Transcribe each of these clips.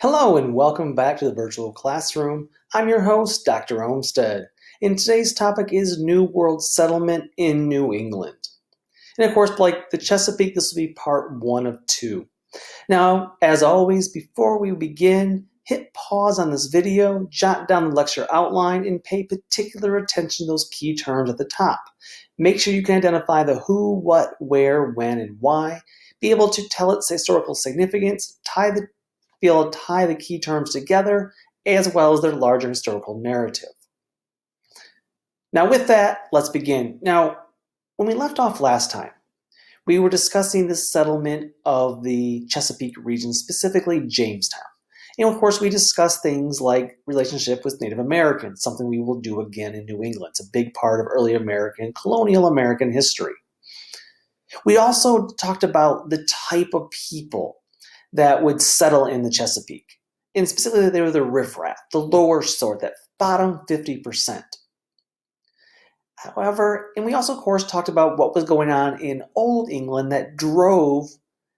Hello and welcome back to the virtual classroom. I'm your host, Dr. Olmsted, and today's topic is New World Settlement in New England. And of course, like the Chesapeake, this will be part 1 of 2. Now, as always, before we begin, hit pause on this video, jot down the lecture outline, and pay particular attention to those key terms at the top. Make sure you can identify the who, what, where, when, and why, be able to tell its historical significance, be able to tie the key terms together, as well as their larger historical narrative. Now with that, let's begin. Now, when we left off last time, we were discussing the settlement of the Chesapeake region, specifically Jamestown. And of course, we discussed things like relationship with Native Americans, something we will do again in New England. It's a big part of early American, colonial American history. We also talked about the type of people that would settle in the Chesapeake. And specifically, they were the riffraff, the lower sort, that bottom 50%. However, and we also, of course, talked about what was going on in Old England that drove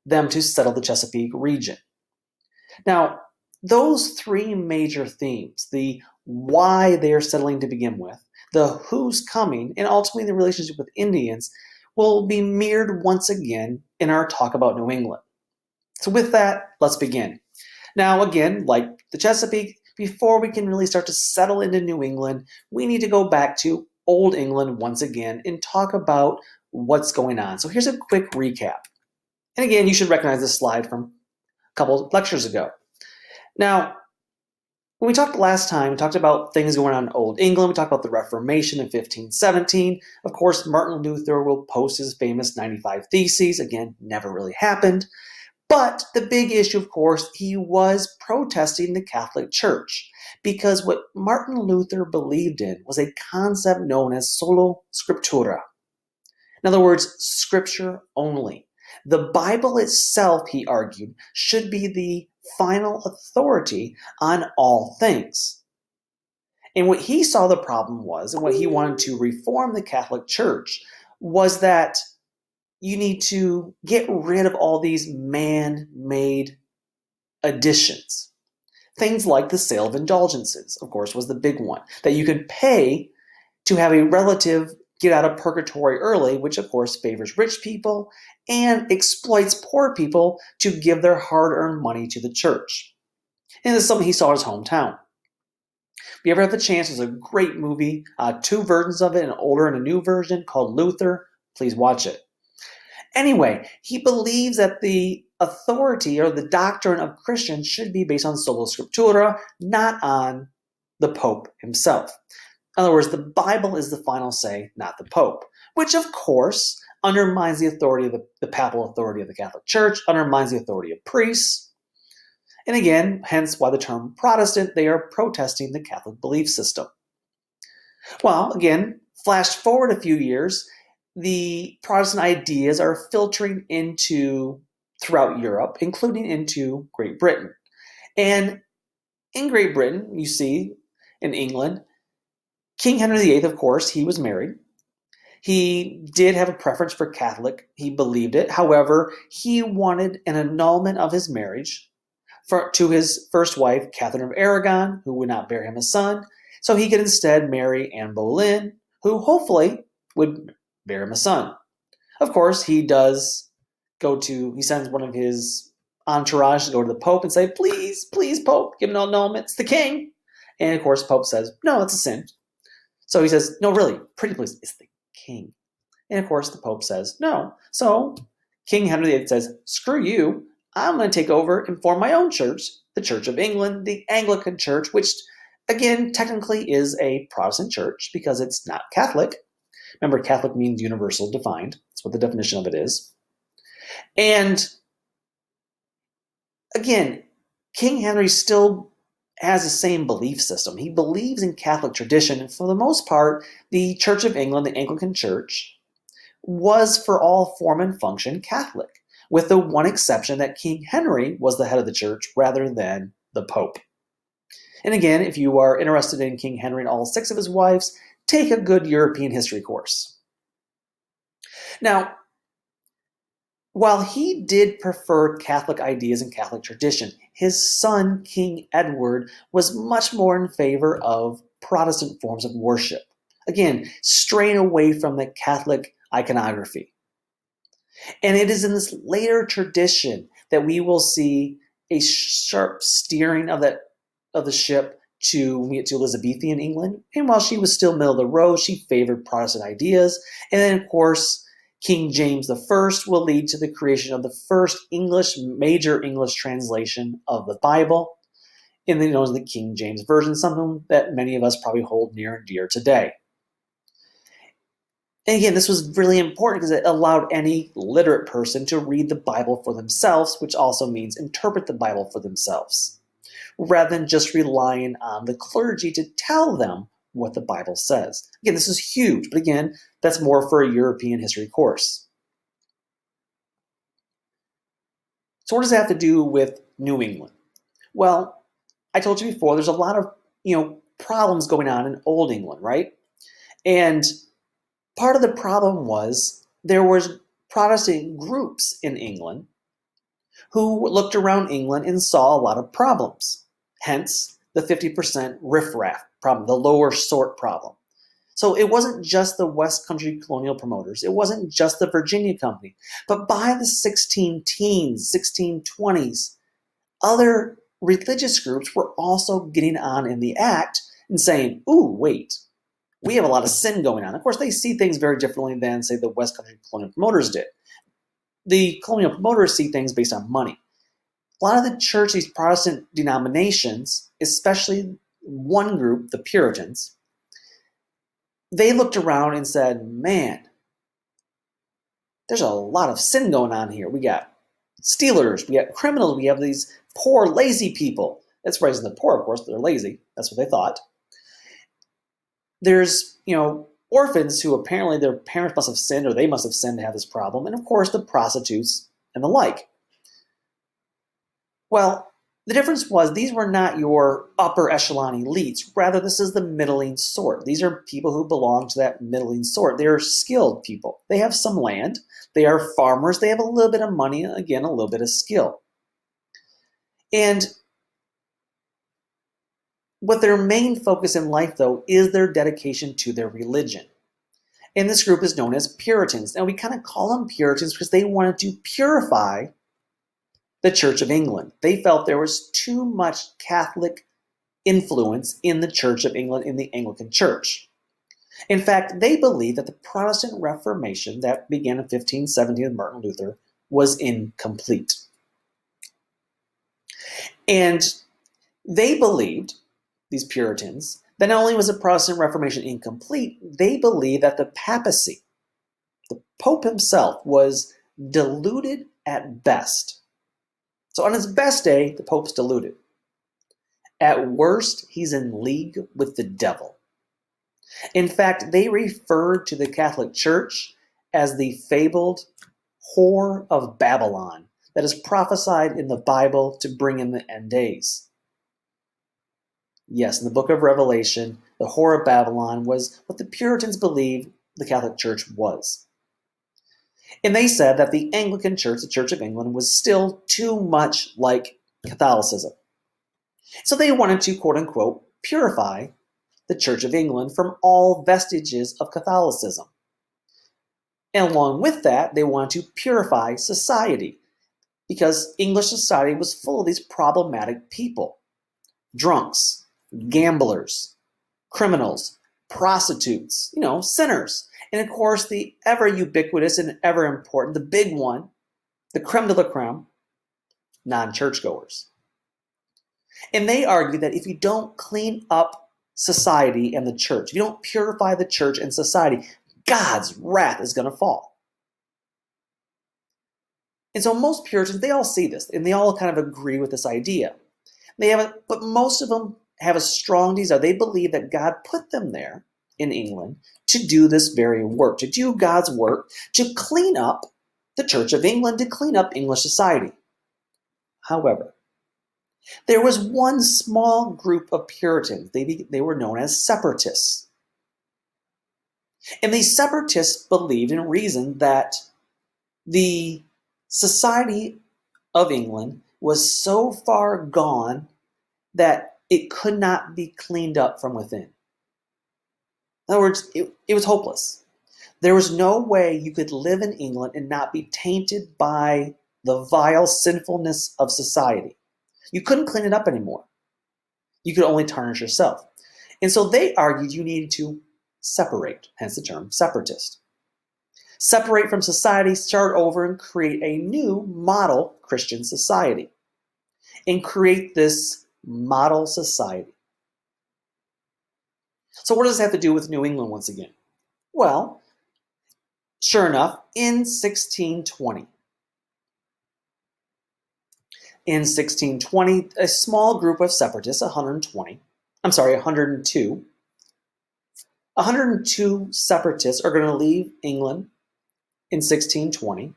them to settle the Chesapeake region. Now, those three major themes, the why they are settling to begin with, the who's coming, and ultimately the relationship with Indians, will be mirrored once again in our talk about New England. So with that, let's begin. Now again, like the Chesapeake, before we can really start to settle into New England, we need to go back to Old England once again and talk about what's going on. So here's a quick recap. And again, you should recognize this slide from a couple of lectures ago. Now, when we talked last time, we talked about things going on in Old England. We talked about the Reformation in 1517. Of course, Martin Luther will post his famous 95 Theses. Again, never really happened. But the big issue, of course, he was protesting the Catholic Church because what Martin Luther believed in was a concept known as sola scriptura. In other words, scripture only. The Bible itself, he argued, should be the final authority on all things. And what he saw the problem was, and what he wanted to reform the Catholic Church, was that you need to get rid of all these man-made additions. Things like the sale of indulgences, of course, was the big one, that you could pay to have a relative get out of purgatory early, which of course favors rich people and exploits poor people to give their hard-earned money to the church. And this is something he saw in his hometown. If you ever have the chance, there's a great movie, 2 versions of it, an older and a new version called Luther. Please watch it. Anyway, he believes that the authority or the doctrine of Christians should be based on sola scriptura, not on the Pope himself. In other words, the Bible is the final say, not the Pope, which of course undermines the authority of the papal authority of the Catholic Church, undermines the authority of priests. And again, hence why the term Protestant, they are protesting the Catholic belief system. Well, again, flash forward a few years, the Protestant ideas are filtering throughout Europe, including into Great Britain. And in Great Britain, you see, in England, King Henry VIII, of course, he was married. He did have a preference for Catholic. He believed it. However, he wanted an annulment of his marriage to his first wife, Catherine of Aragon, who would not bear him a son. So he could instead marry Anne Boleyn, who hopefully would bear him a son. Of course, he sends one of his entourage to go to the Pope and say, please, please, Pope, give him an annulment. It's the king. And of course, Pope says, no, it's a sin. So he says, no, really, pretty please, it's the king. And of course, the Pope says, no. So King Henry VIII says, screw you. I'm going to take over and form my own church, the Church of England, the Anglican Church, which again, technically is a Protestant church because it's not Catholic. Remember, Catholic means universal defined. That's what the definition of it is. And again, King Henry still has the same belief system. He believes in Catholic tradition, and for the most part, the Church of England, the Anglican Church, was for all form and function Catholic, with the one exception that King Henry was the head of the church rather than the Pope. And again, if you are interested in King Henry and all 6 of his wives, take a good European history course. Now, While he did prefer Catholic ideas and Catholic tradition, his son, King Edward, was much more in favor of Protestant forms of worship. Again, straying away from the Catholic iconography. And it is in this later tradition that we will see a sharp steering of the ship to when we get to Elizabethan England. And while she was still middle of the road, she favored Protestant ideas. And then, of course, King James I will lead to the creation of the first major English translation of the Bible, and then known as the King James Version, something that many of us probably hold near and dear today. And again, this was really important because it allowed any literate person to read the Bible for themselves, which also means interpret the Bible for themselves, rather than just relying on the clergy to tell them what the Bible says. Again, this is huge, but again, that's more for a European history course. So what does that have to do with New England? Well, I told you before, there's a lot of problems going on in Old England, right? And part of the problem was there was Protestant groups in England who looked around England and saw a lot of problems. Hence, the 50% riffraff problem, the lower sort problem. So it wasn't just the West Country colonial promoters. It wasn't just the Virginia Company. But by the 16-teens, 1620s, other religious groups were also getting on in the act and saying, ooh, wait, we have a lot of sin going on. Of course, they see things very differently than, say, the West Country colonial promoters did. The colonial promoters see things based on money. A lot of the church, these Protestant denominations, especially one group, the Puritans, they looked around and said, man, there's a lot of sin going on here. We got stealers, we got criminals, we have these poor, lazy people. That's raising the poor, of course, they're lazy. That's what they thought. There's, orphans who apparently their parents must have sinned or they must have sinned to have this problem. And of course, the prostitutes and the like. Well, the difference was these were not your upper echelon elites. Rather, this is the middling sort. These are people who belong to that middling sort. They are skilled people. They have some land. They are farmers. They have a little bit of money, again, a little bit of skill. And what their main focus in life, though, is their dedication to their religion. And this group is known as Puritans. Now, we kind of call them Puritans because they wanted to purify the Church of England. They felt there was too much Catholic influence in the Church of England, in the Anglican Church. In fact, they believed that the Protestant Reformation that began in 1517 with Martin Luther was incomplete. And they believed, these Puritans, that not only was the Protestant Reformation incomplete, they believed that the papacy, the Pope himself, was deluded at best. So on his best day, the Pope's deluded. At worst, he's in league with the devil. In fact, they referred to the Catholic Church as the fabled whore of Babylon that is prophesied in the Bible to bring in the end days. Yes, in the book of Revelation, the whore of Babylon was what the Puritans believed the Catholic Church was. And they said that the Anglican Church, the Church of England, was still too much like Catholicism. So they wanted to, quote unquote, purify the Church of England from all vestiges of Catholicism. And along with that, they wanted to purify society because English society was full of these problematic people. Drunks, gamblers, criminals, prostitutes, sinners. And of course, the ever ubiquitous and ever important, the big one, the creme de la creme, non-churchgoers. And they argue that if you don't clean up society and the church, if you don't purify the church and society, God's wrath is going to fall. And so most Puritans, they all see this, and they all kind of agree with this idea. But most of them have a strong desire. They believe that God put them there in England to do this very work, to do God's work, to clean up the Church of England, to clean up English society. However, there was one small group of Puritans. They were known as separatists. And these separatists believed and reasoned that the Society of England was so far gone that it could not be cleaned up from within. In other words, it was hopeless. There was no way you could live in England and not be tainted by the vile sinfulness of society. You couldn't clean it up anymore. You could only tarnish yourself. And so they argued you needed to separate, hence the term separatist. Separate from society, start over, and create a new model Christian society. And create this model society. So what does this have to do with New England once again? Well, sure enough, in 1620, a small group of separatists, 102 separatists are going to leave England in 1620,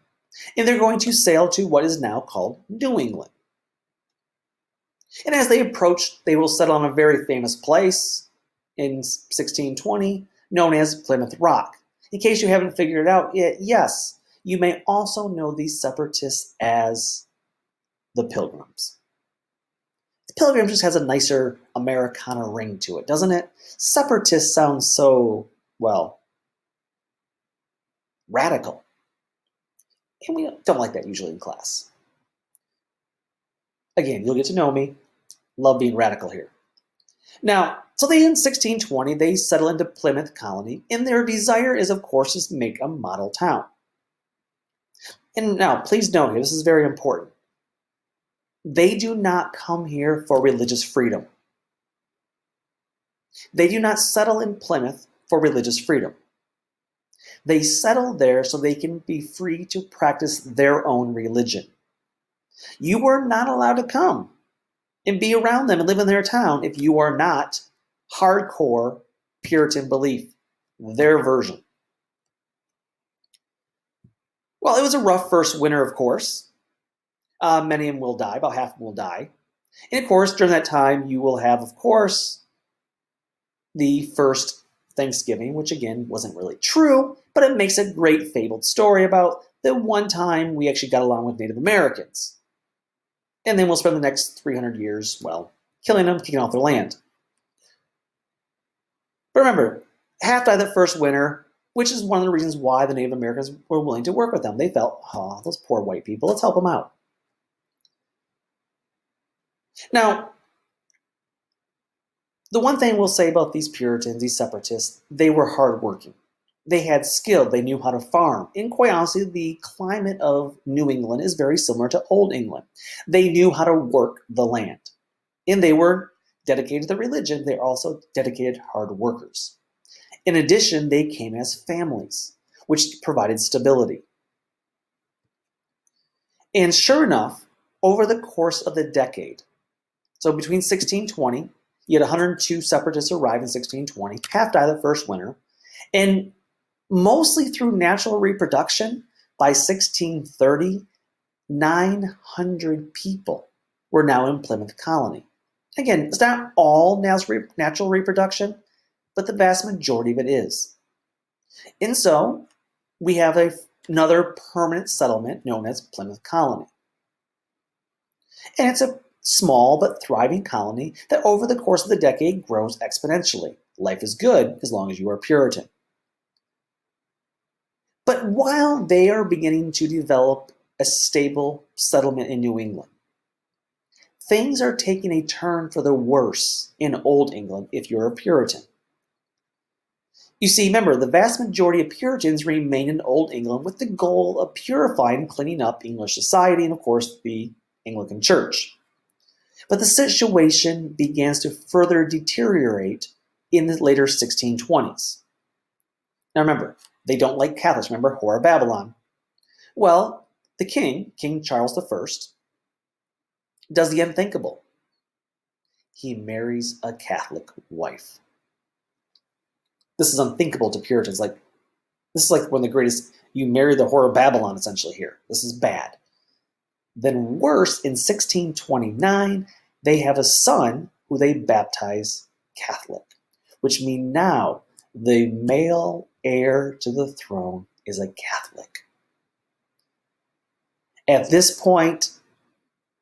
and they're going to sail to what is now called New England. And as they approach, they will settle on a very famous place in 1620 known as Plymouth Rock. In case you haven't figured it out yet, yes, you may also know these separatists as the Pilgrims. The Pilgrims just has a nicer Americana ring to it, doesn't it? Separatist sounds so, well, radical. And we don't like that usually in class. Again, you'll get to know me. Love being radical here. Now, so they in 1620, they settle into Plymouth Colony, and their desire is, of course, to make a model town. And now, please note here, this is very important. They do not come here for religious freedom. They do not settle in Plymouth for religious freedom. They settle there so they can be free to practice their own religion. You were not allowed to come and be around them and live in their town if you are not hardcore Puritan belief, their version. Well, it was a rough first winter, of course. Many of them will die, about half of them will die. And of course, during that time, you will have, of course, the first Thanksgiving, which again wasn't really true, but it makes a great fabled story about the one time we actually got along with Native Americans. And then we'll spend the next 300 years, well, killing them, kicking off their land. But remember, half died that first winter, which is one of the reasons why the Native Americans were willing to work with them. They felt, oh, those poor white people, let's help them out. Now, the one thing we'll say about these Puritans, these separatists, they were hardworking. They had skill. They knew how to farm. And quite honestly, the climate of New England is very similar to Old England. They knew how to work the land. And they were dedicated to the religion. They're also dedicated hard workers. In addition, they came as families, which provided stability. And sure enough, over the course of the decade, so between 1620, you had 102 separatists arrive in 1620, half died the first winter, and mostly through natural reproduction, by 1630, 900 people were now in Plymouth Colony. Again, it's not all natural reproduction, but the vast majority of it is. And so we have another permanent settlement known as Plymouth Colony. And it's a small but thriving colony that over the course of the decade grows exponentially. Life is good as long as you are Puritan. But while they are beginning to develop a stable settlement in New England, things are taking a turn for the worse in Old England if you're a Puritan. You see, remember, the vast majority of Puritans remained in Old England with the goal of purifying and cleaning up English society and, of course, the Anglican Church. But the situation begins to further deteriorate in the later 1620s. Now remember, they don't like Catholics. Remember, Whore of Babylon. Well, the king, King Charles I, does the unthinkable. He marries a Catholic wife. This is unthinkable to Puritans. This is like one of the greatest, you marry the Whore of Babylon essentially here. This is bad. Then worse, in 1629, they have a son who they baptize Catholic, which means now the male heir to the throne is a Catholic. At this point,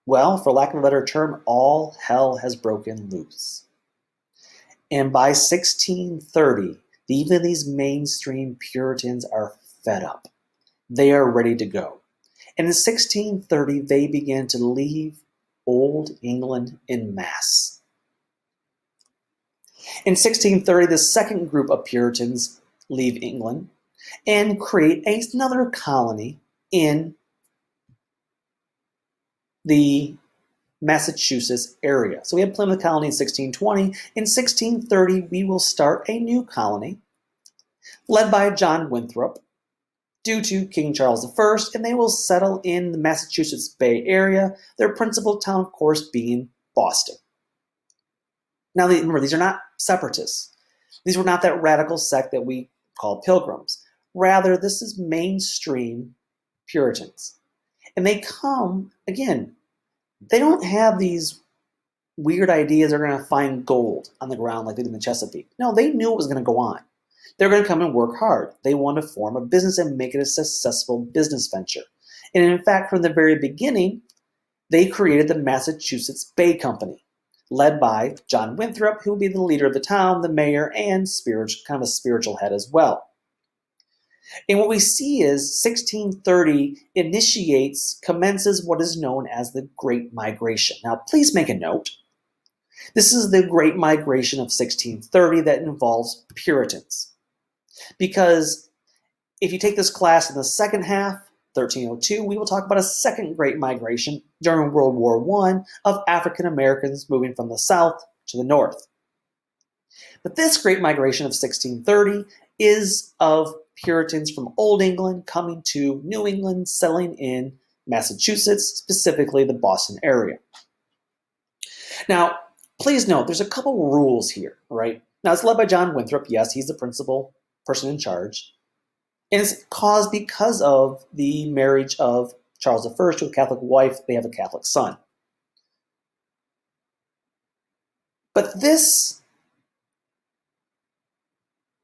well, for lack of a better term, all hell has broken loose. And by 1630, even these mainstream Puritans are fed up. They are ready to go. And in 1630, they begin to leave Old England en masse. In 1630, the second group of Puritans leave England and create another colony in the Massachusetts area. So we had Plymouth Colony in 1620. In 1630, we will start a new colony led by John Winthrop due to King Charles I, and they will settle in the Massachusetts Bay Area, their principal town, of course, being Boston. Now, remember, these are not separatists. These were not that radical sect that we call Pilgrims. Rather, this is mainstream Puritans. And they come, again, they don't have these weird ideas they're going to find gold on the ground like they did in the Chesapeake. No, they knew what was going to go on. They're going to come and work hard. They want to form a business and make it a successful business venture. And in fact, from the very beginning, they created the Massachusetts Bay Company, led by John Winthrop, who would be the leader of the town, the mayor, and kind of a spiritual head as well. And what we see is 1630 commences what is known as the Great Migration. Now, please make a note. This is the Great Migration of 1630 that involves Puritans. Because if you take this class in the second half, 1302, we will talk about a second Great Migration during World War I of African Americans moving from the south to the north. But this Great Migration of 1630 is of Puritans from Old England coming to New England, settling in Massachusetts, specifically the Boston area. Now, please note, there's a couple rules here, right? Now, it's led by John Winthrop. Yes, he's the principal person in charge. And it's caused because of the marriage of Charles I to a Catholic wife. They have a Catholic son. But this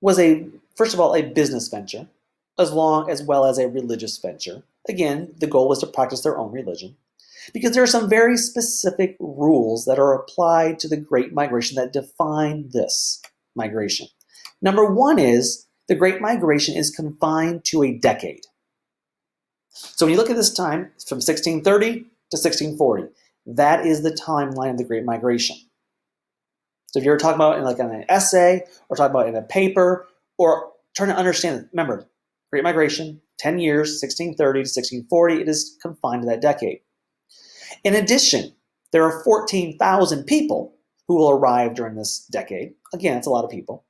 was first of all, a business venture, as well as a religious venture. Again, the goal was to practice their own religion, because there are some very specific rules that are applied to the Great Migration that define this migration. Number one is the Great Migration is confined to a decade. So when you look at this time, from 1630 to 1640, that is the timeline of the Great Migration. So if you're talking about in an essay, or talking about in a paper, or trying to understand, remember, Great Migration, 10 years, 1630 to 1640, it is confined to that decade. In addition, there are 14,000 people who will arrive during this decade. Again, it's a lot of people.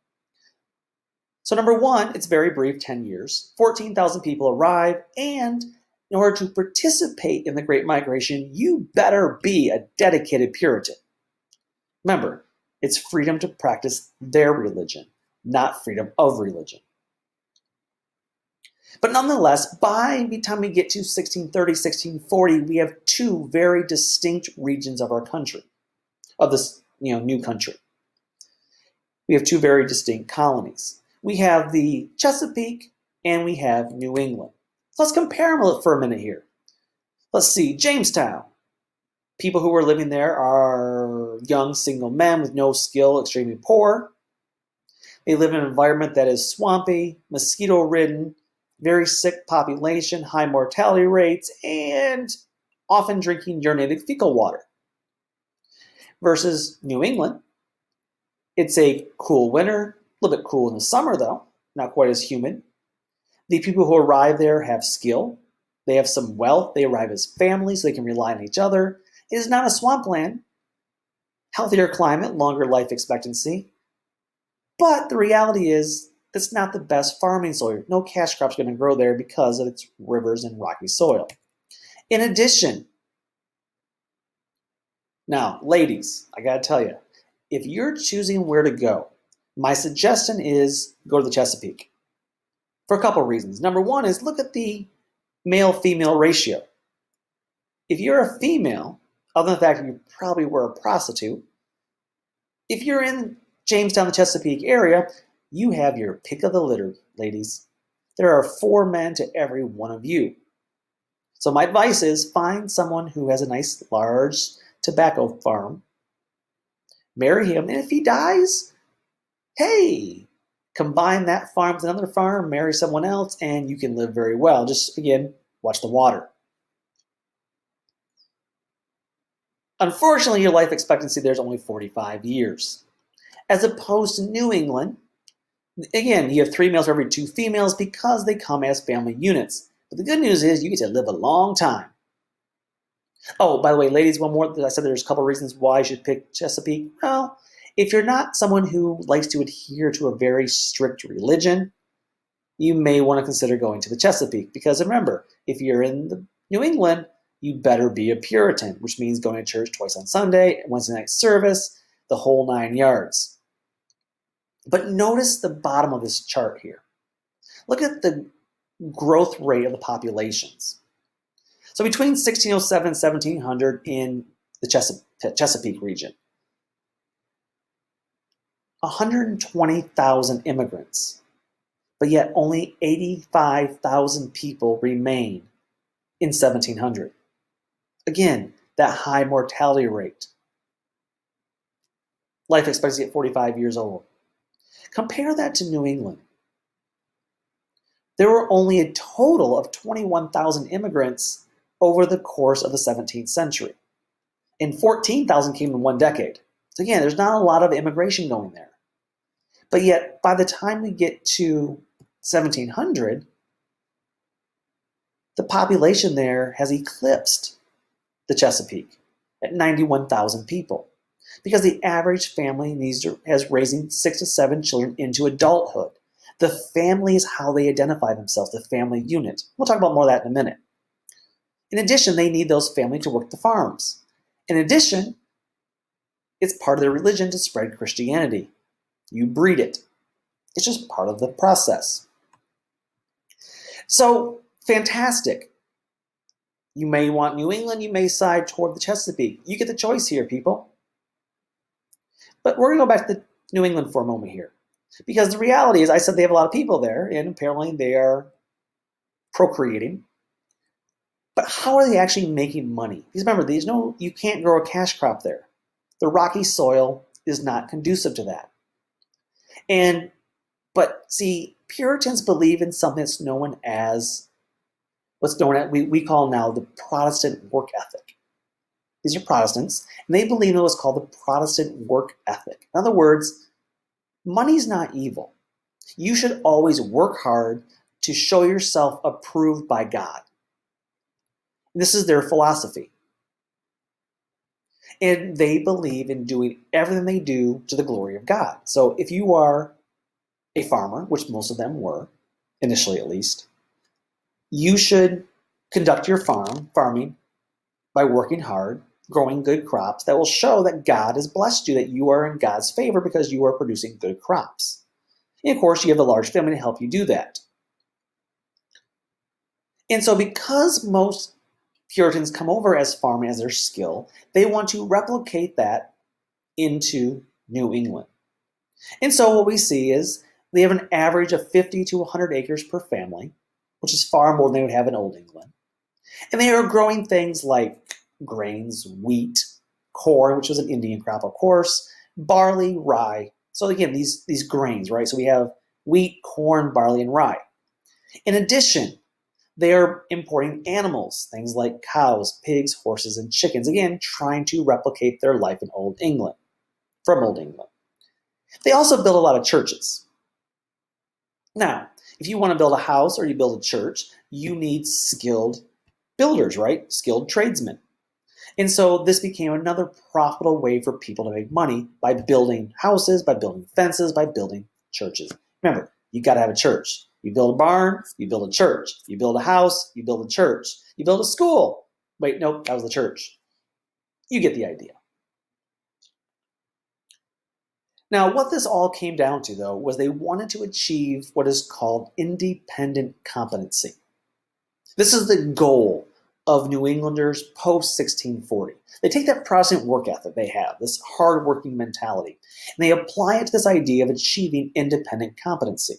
So number one, it's very brief, 10 years. 14,000 people arrive, and in order to participate in the Great Migration, you better be a dedicated Puritan. Remember, it's freedom to practice their religion, not freedom of religion. But nonetheless, by the time we get to 1630, 1640, we have two very distinct regions of our country, of this new country. We have two very distinct colonies. We have the Chesapeake and we have New England. So let's compare them for a minute here. Let's see, Jamestown. People who are living there are young single men with no skill, extremely poor. They live in an environment that is swampy, mosquito-ridden, very sick population, high mortality rates, and often drinking urinated fecal water. Versus New England, it's a cool winter, a little bit cool in the summer though, not quite as humid. The people who arrive there have skill, they have some wealth, they arrive as families, so they can rely on each other. It is not a swampland, healthier climate, longer life expectancy. But the reality is, it's not the best farming soil. No cash crop's going to grow there because of its rivers and rocky soil. In addition, now, ladies, I got to tell you, if you're choosing where to go, my suggestion is go to the Chesapeake for a couple of reasons. Number one is look at the male-female ratio. If you're a female, other than the fact that you probably were a prostitute, if you're in Jamestown, the Chesapeake area, you have your pick of the litter, ladies. There are 4 men to every one of you. So my advice is find someone who has a nice large tobacco farm, marry him, and if he dies, hey, combine that farm with another farm, marry someone else, and you can live very well. Just again, watch the water. Unfortunately, your life expectancy there is only 45 years. As opposed to New England, again, you have 3 males for every 2 females because they come as family units. But the good news is you get to live a long time. Oh, by the way, ladies, one more. I said there's a couple reasons why you should pick Chesapeake. Well, if you're not someone who likes to adhere to a very strict religion, you may want to consider going to the Chesapeake. Because remember, if you're in the New England, you better be a Puritan, which means going to church twice on Sunday, Wednesday night service, the whole 9 yards. But notice the bottom of this chart here. Look at the growth rate of the populations. So between 1607 and 1700 in the Chesapeake region, 120,000 immigrants, but yet only 85,000 people remain in 1700. Again, that high mortality rate. Life expectancy at 45 years old. Compare that to New England. There were only a total of 21,000 immigrants over the course of the 17th century. And 14,000 came in one decade. So again, there's not a lot of immigration going there. But yet, by the time we get to 1700, the population there has eclipsed the Chesapeake at 91,000 people. Because the average family has raising 6 to 7 children into adulthood. The family is how they identify themselves, the family unit. We'll talk about more of that in a minute. In addition, they need those families to work the farms. In addition, it's part of their religion to spread Christianity. You breed it. It's just part of the process. So, fantastic. You may want New England, you may side toward the Chesapeake. You get the choice here, people. But we're going to go back to New England for a moment here. Because the reality is, I said they have a lot of people there, and apparently they are procreating. But how are they actually making money? Because remember, you can't grow a cash crop there. The rocky soil is not conducive to that. But see, Puritans believe in something that's known as, we call now the Protestant work ethic. These are Protestants, and they believe in what's called the Protestant work ethic. In other words, money's not evil. You should always work hard to show yourself approved by God. And this is their philosophy. And they believe in doing everything they do to the glory of God. So if you are a farmer, which most of them were, initially at least, you should conduct your farming by working hard, growing good crops that will show that God has blessed you, that you are in God's favor because you are producing good crops. And of course, you have a large family to help you do that. And so because most Puritans come over as farming as their skill, they want to replicate that into New England. And so what we see is they have an average of 50 to 100 acres per family, which is far more than they would have in Old England. And they are growing things like grains, wheat, corn, which was an Indian crop, of course, barley, rye. So again, these grains, right? So we have wheat, corn, barley, and rye. In addition, they are importing animals, things like cows, pigs, horses, and chickens, again, trying to replicate their life in Old England, from Old England. They also build a lot of churches. Now, if you want to build a house or you build a church, you need skilled builders, right? Skilled tradesmen. And so this became another profitable way for people to make money by building houses, by building fences, by building churches. Remember, you got to have a church. You build a barn, you build a church. You build a house, you build a church. You build a school. Wait, nope, that was the church. You get the idea. Now, what this all came down to, though, was they wanted to achieve what is called independent competency. This is the goal of New Englanders post-1640. They take that Protestant work ethic they have, this hard-working mentality, and they apply it to this idea of achieving independent competency.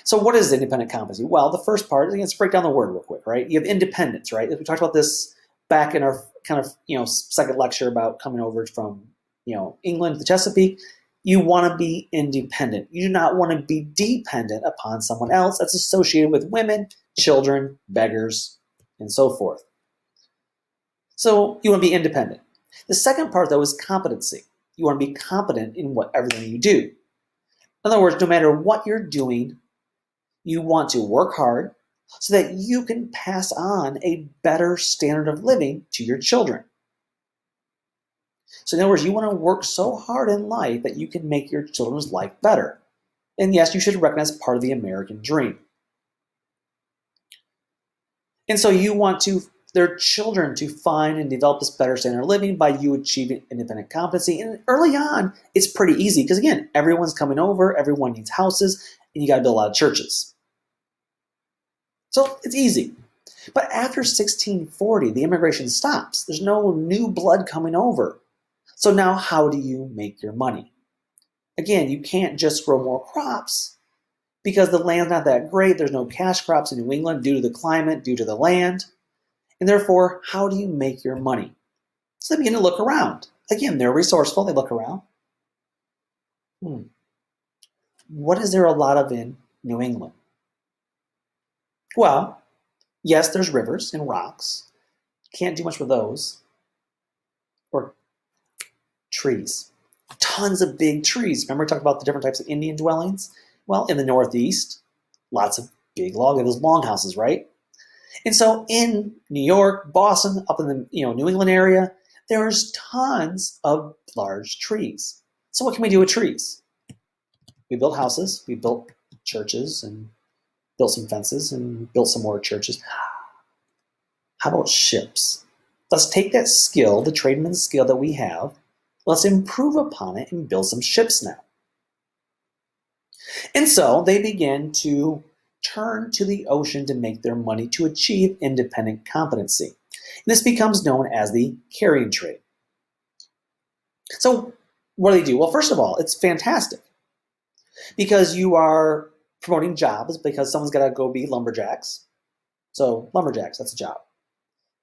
So what is independent competency? Well, the first part, let's break down the word real quick, right? You have independence, right? We talked about this back in our kind of, second lecture about coming over from, England to the Chesapeake. You want to be independent. You do not want to be dependent upon someone else that's associated with women, children, beggars, and so forth. So you want to be independent. The second part, though, is competency. You want to be competent in everything you do. In other words, no matter what you're doing, you want to work hard so that you can pass on a better standard of living to your children. So in other words, you want to work so hard in life that you can make your children's life better. And yes, you should recognize part of the American dream. And so you want their children to find and develop this better standard of living by you achieving independent competency. And early on, it's pretty easy because, again, everyone's coming over, everyone needs houses, and you got to build a lot of churches. So it's easy. But after 1640, the immigration stops. There's no new blood coming over. So now how do you make your money? Again, you can't just grow more crops because the land's not that great. There's no cash crops in New England due to the climate, due to the land. And therefore, how do you make your money? So they begin to look around. Again, they're resourceful. They look around. What is there a lot of in New England? Well, yes, there's rivers and rocks. Can't do much with those. Or trees. Tons of big trees. Remember we talked about the different types of Indian dwellings? Well, in the Northeast, lots of big those longhouses, right? And so in New York, Boston, up in the New England area, there's tons of large trees. So what can we do with trees? We built houses, we built churches, and built some fences, and built some more churches. How about ships? Let's take that skill, the tradesman's skill that we have, let's improve upon it and build some ships now. And so they begin to turn to the ocean to make their money to achieve independent competency. And this becomes known as the carrying trade. So what do they do? Well, first of all, it's fantastic because you are promoting jobs because someone's got to go be lumberjacks. So lumberjacks, that's a job.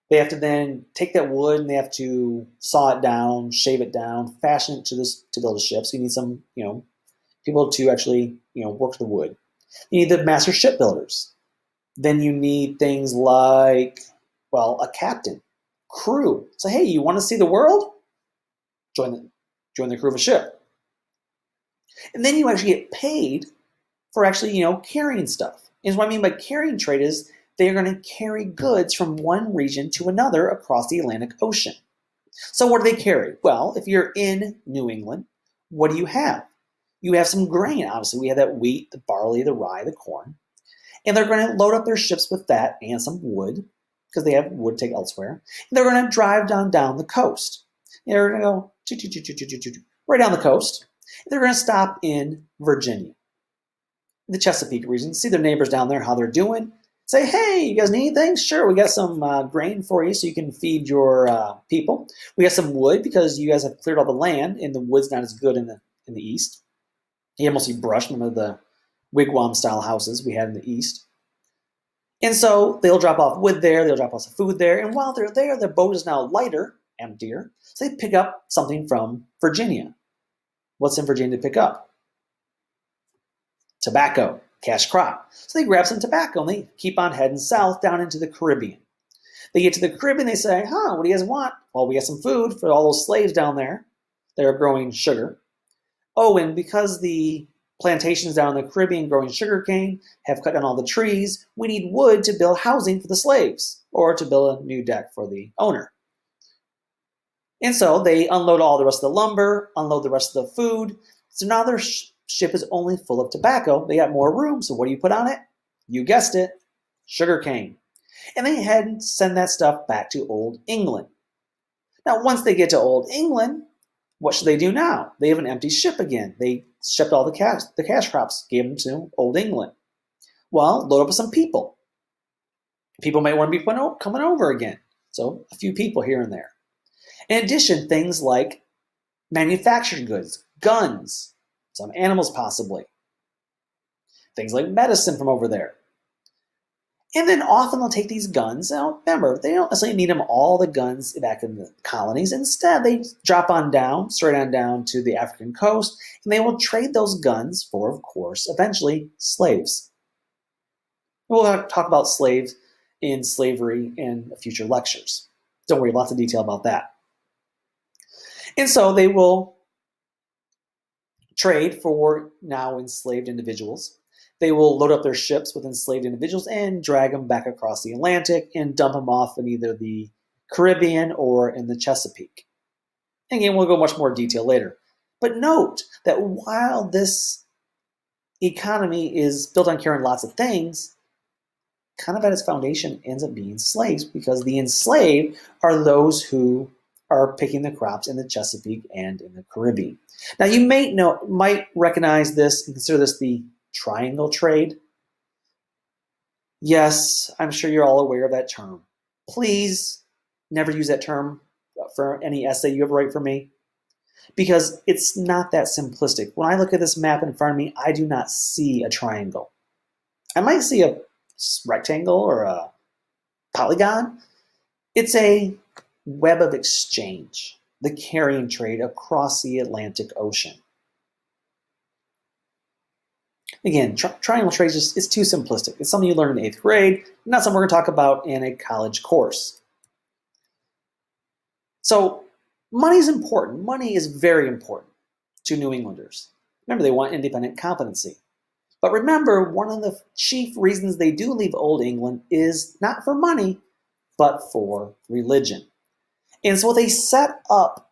They have to then take that wood and they have to saw it down, shave it down, fashion it to build a ship. So you need some, people to actually, work the wood. You need the master shipbuilders. Then you need things like, a captain, crew. So hey, you want to see the world? Join the crew of a ship. And then you actually get paid for actually, carrying stuff. And what I mean by carrying trade is they are going to carry goods from one region to another across the Atlantic Ocean. So what do they carry? Well, if you're in New England, what do you have? You have some grain, obviously. We have that wheat, the barley, the rye, the corn. And they're going to load up their ships with that and some wood, because they have wood to take elsewhere. And they're going to drive down the coast. And they're going to go right down the coast. And they're going to stop in Virginia, the Chesapeake region, see their neighbors down there, how they're doing. Say, hey, you guys need anything? Sure, we got some grain for you so you can feed your people. We got some wood because you guys have cleared all the land and the wood's not as good in the east. You have mostly brush, remember the wigwam-style houses we had in the east. And so they'll drop off wood there, they'll drop off some food there, and while they're there, their boat is now lighter, emptier, so they pick up something from Virginia. What's in Virginia to pick up? Tobacco, cash crop. So they grab some tobacco and they keep on heading south down into the Caribbean. They get to the Caribbean, they say, what do you guys want? Well, we got some food for all those slaves down there that are growing sugar. Oh, and because the plantations down in the Caribbean growing sugarcane have cut down all the trees, we need wood to build housing for the slaves or to build a new deck for the owner. And so they unload all the rest of the lumber, unload the rest of the food. So now their ship is only full of tobacco. They got more room, so what do you put on it? You guessed it, sugarcane. And they head and send that stuff back to Old England. Now, once they get to Old England, what should they do now? They have an empty ship again. They shipped all the cash crops, gave them to Old England. Well, load up with some people. People might want to be coming over again. So a few people here and there. In addition, things like manufactured goods, guns, some animals possibly. things like medicine from over there. And then often they'll take these guns. Now, remember, they don't necessarily need them all the guns back in the colonies. Instead, they drop on down, straight on down to the African coast, and they will trade those guns for, of course, eventually slaves. We'll talk about slaves in slavery in future lectures. Don't worry, lots of detail about that. And so they will trade for now enslaved individuals. They will load up their ships with enslaved individuals and drag them back across the Atlantic and dump them off in either the Caribbean or in the Chesapeake. Again, we'll go much more detail later. But note that while this economy is built on carrying lots of things, kind of at its foundation ends up being slaves, because the enslaved are those who are picking the crops in the Chesapeake and in the Caribbean. Now, you might recognize this and consider this the triangle trade. Yes, I'm sure you're all aware of that term. Please never use that term for any essay you ever write for me, because it's not that simplistic. When I look at this map in front of me, I do not see a triangle. I might see a rectangle or a polygon. It's a web of exchange, the carrying trade across the Atlantic Ocean. Again, triangle trade is too simplistic. It's something you learn in 8th grade, not something we're going to talk about in a college course. So money is important. Money is very important to New Englanders. Remember, they want independent competency. But remember, one of the chief reasons they do leave Old England is not for money, but for religion. And so what they set up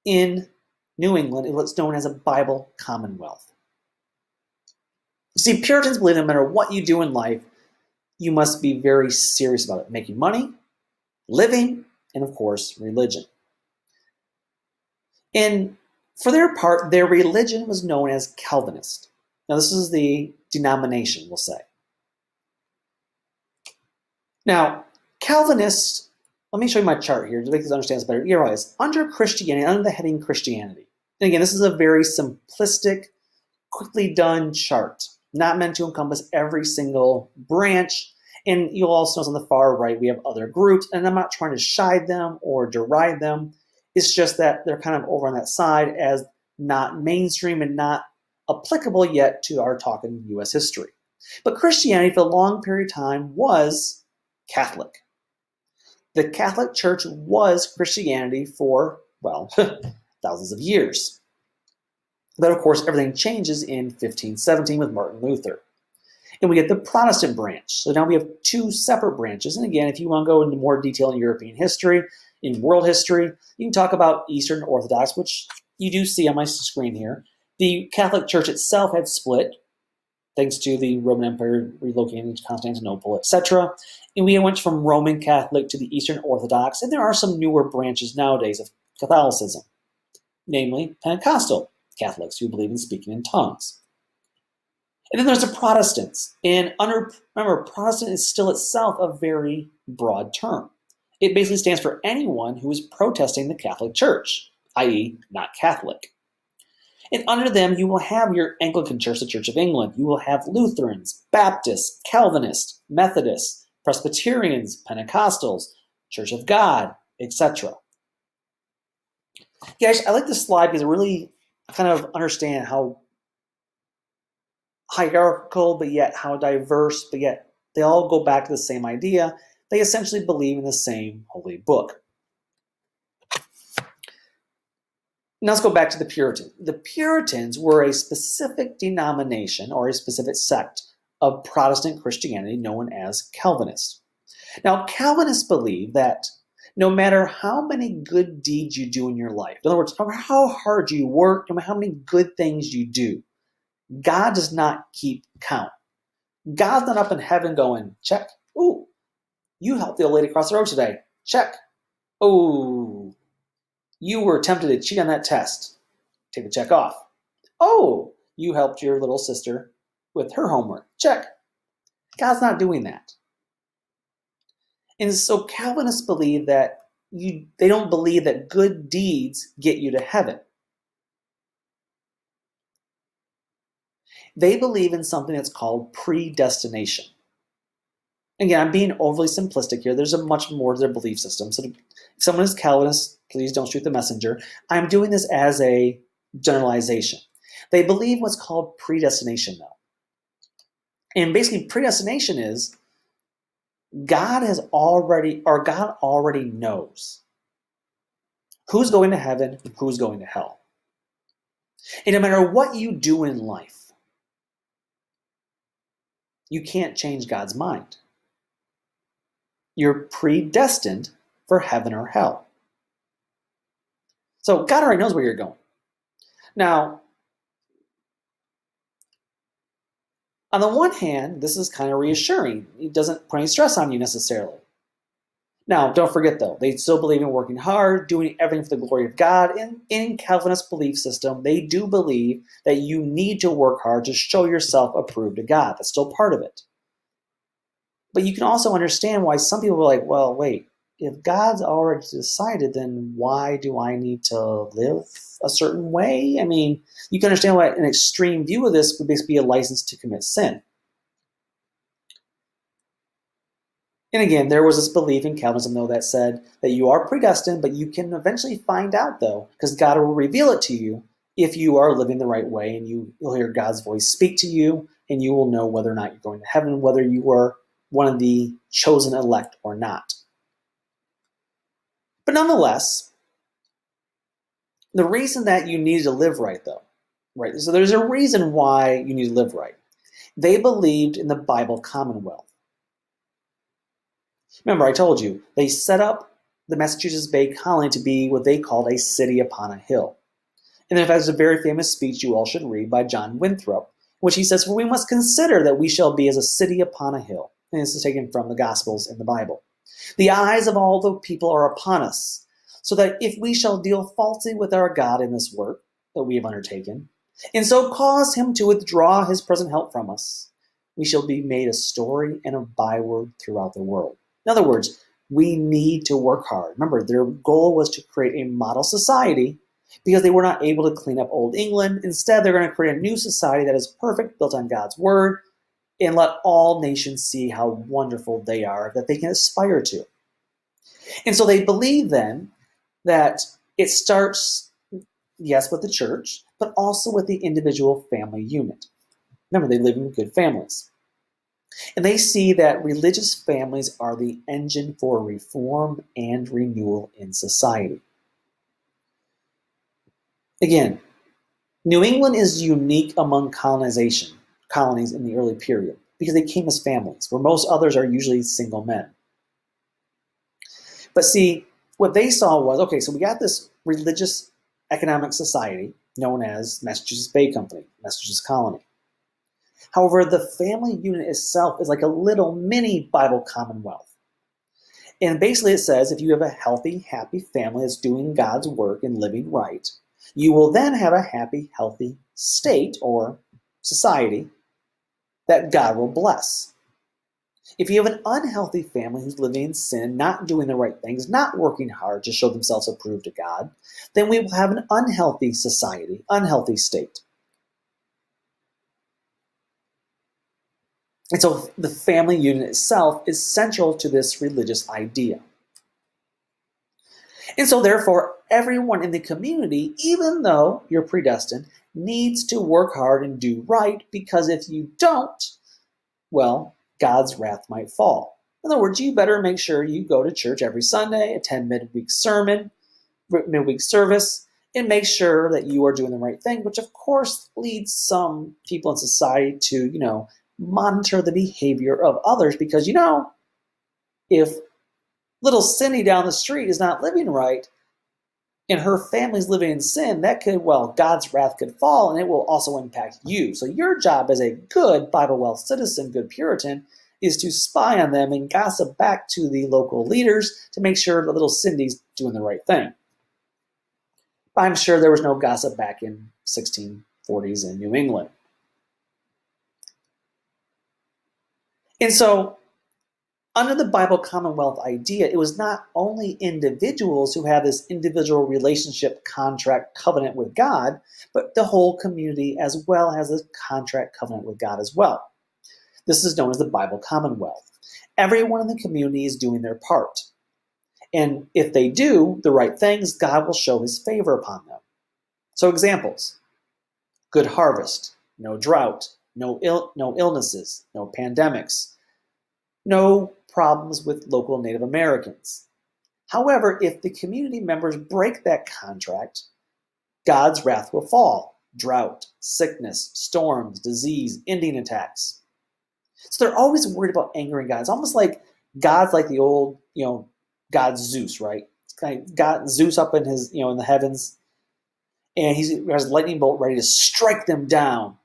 in New England is what's known as a Bible Commonwealth. See, Puritans believe no matter what you do in life, you must be very serious about it. Making money, living, and of course, religion. And for their part, their religion was known as Calvinist. Now, this is the denomination, we'll say. Now, Calvinists, let me show you my chart here to make this understand this better. You realize, under Christianity, under the heading Christianity, and again, this is a very simplistic, quickly done chart, not meant to encompass every single branch. And you'll also notice on the far right, we have other groups, and I'm not trying to shide them or deride them. It's just that they're kind of over on that side as not mainstream and not applicable yet to our talk in U.S. history. But Christianity, for a long period of time, was Catholic. The Catholic Church was Christianity for, well, thousands of years. But of course, everything changes in 1517 with Martin Luther. And we get the Protestant branch. So now we have two separate branches. And again, if you want to go into more detail in European history, in world history, you can talk about Eastern Orthodox, which you do see on my screen here. The Catholic Church itself had split, thanks to the Roman Empire relocating to Constantinople, etc. And we went from Roman Catholic to the Eastern Orthodox, and there are some newer branches nowadays of Catholicism, namely Pentecostal Catholics who believe in speaking in tongues. And then there's the Protestants. And remember, Protestant is still itself a very broad term. It basically stands for anyone who is protesting the Catholic Church, i.e. not Catholic. And under them, you will have your Anglican Church, the Church of England. You will have Lutherans, Baptists, Calvinists, Methodists, Presbyterians, Pentecostals, Church of God, etc. Guys, I like this slide because it really kind of understand how hierarchical, but yet how diverse, but yet they all go back to the same idea. They essentially believe in the same holy book. Now let's go back to the Puritans. The Puritans were a specific denomination or a specific sect of Protestant Christianity known as Calvinists. Now, Calvinists believe that no matter how many good deeds you do in your life, in other words, no matter how hard you work, no matter how many good things you do, God does not keep count. God's not up in heaven going, check. Ooh, you helped the old lady across the road today. Check. Oh, you were tempted to cheat on that test. Take the check off. Oh, you helped your little sister with her homework. Check. God's not doing that. And so Calvinists believe that they don't believe that good deeds get you to heaven. They believe in something that's called predestination. Again, I'm being overly simplistic here. There's a much more to their belief system. So if someone is Calvinist, please don't shoot the messenger. I'm doing this as a generalization. They believe what's called predestination, though. And basically, predestination is God already knows who's going to heaven and who's going to hell. And no matter what you do in life, you can't change God's mind. You're predestined for heaven or hell. So God already knows where you're going. Now, on the one hand, this is kind of reassuring. It doesn't put any stress on you necessarily. Now, don't forget though, they still believe in working hard, doing everything for the glory of God. And in Calvinist belief system, they do believe that you need to work hard to show yourself approved to God. That's still part of it. But you can also understand why some people are like, well, wait, if God's already decided, then why do I need to live a certain way? I mean, you can understand why an extreme view of this would basically be a license to commit sin. And again, there was this belief in Calvinism, though, that said that you are predestined, but you can eventually find out, though, because God will reveal it to you if you are living the right way, and you'll hear God's voice speak to you, and you will know whether or not you're going to heaven, whether you were one of the chosen elect or not. But nonetheless, the reason that you need to live right, though, right? So there's a reason why you need to live right. They believed in the Bible Commonwealth. Remember, I told you, they set up the Massachusetts Bay Colony to be what they called a city upon a hill. And in fact, there's a very famous speech you all should read by John Winthrop, which he says, "For we must consider that we shall be as a city upon a hill." And this is taken from the Gospels in the Bible. "The eyes of all the people are upon us, so that if we shall deal falsely with our God in this work that we have undertaken, and so cause him to withdraw his present help from us, we shall be made a story and a byword throughout the world." In other words, we need to work hard. Remember, their goal was to create a model society because they were not able to clean up old England. Instead, they're going to create a new society that is perfect, built on God's word, and let all nations see how wonderful they are, that they can aspire to. And so they believe then that it starts, yes, with the church, but also with the individual family unit. Remember, they live in good families. And they see that religious families are the engine for reform and renewal in society. Again, New England is unique among colonies in the early period because they came as families, where most others are usually single men. But see, what they saw was, okay, so we got this religious economic society known as Massachusetts Bay Company, Massachusetts Colony. However, the family unit itself is like a little mini Bible commonwealth. And basically it says if you have a healthy, happy family that's doing God's work and living right, you will then have a happy, healthy state or society that God will bless. If you have an unhealthy family who's living in sin, not doing the right things, not working hard to show themselves approved to God, then we will have an unhealthy society, unhealthy state. And so the family unit itself is central to this religious idea. And so therefore, everyone in the community, even though you're predestined, needs to work hard and do right, because if you don't, well, God's wrath might fall. In other words, you better make sure you go to church every Sunday, attend midweek service, and make sure that you are doing the right thing, which of course leads some people in society to, monitor the behavior of others, because, if little Cindy down the street is not living right and her family's living in sin, that could, God's wrath could fall, and it will also impact you. So your job as a good Bible Well citizen, good Puritan, is to spy on them and gossip back to the local leaders to make sure that little Cindy's doing the right thing. But I'm sure there was no gossip back in 1640s in New England. And so Under the Bible Commonwealth idea, it was not only individuals who had this individual relationship, contract, covenant with God, but the whole community as well has a contract, covenant with God as well. This is known as the Bible Commonwealth. Everyone in the community is doing their part. And if they do the right things, God will show his favor upon them. So examples: good harvest, no drought, no illnesses, no pandemics, no problems with local Native Americans. However, if the community members break that contract, God's wrath will fall: drought, sickness, storms, disease, Indian attacks. So they're always worried about angering God. It's almost like God's like the old, God Zeus, right? It's kind of got Zeus up in his, in the heavens, and he has a lightning bolt ready to strike them down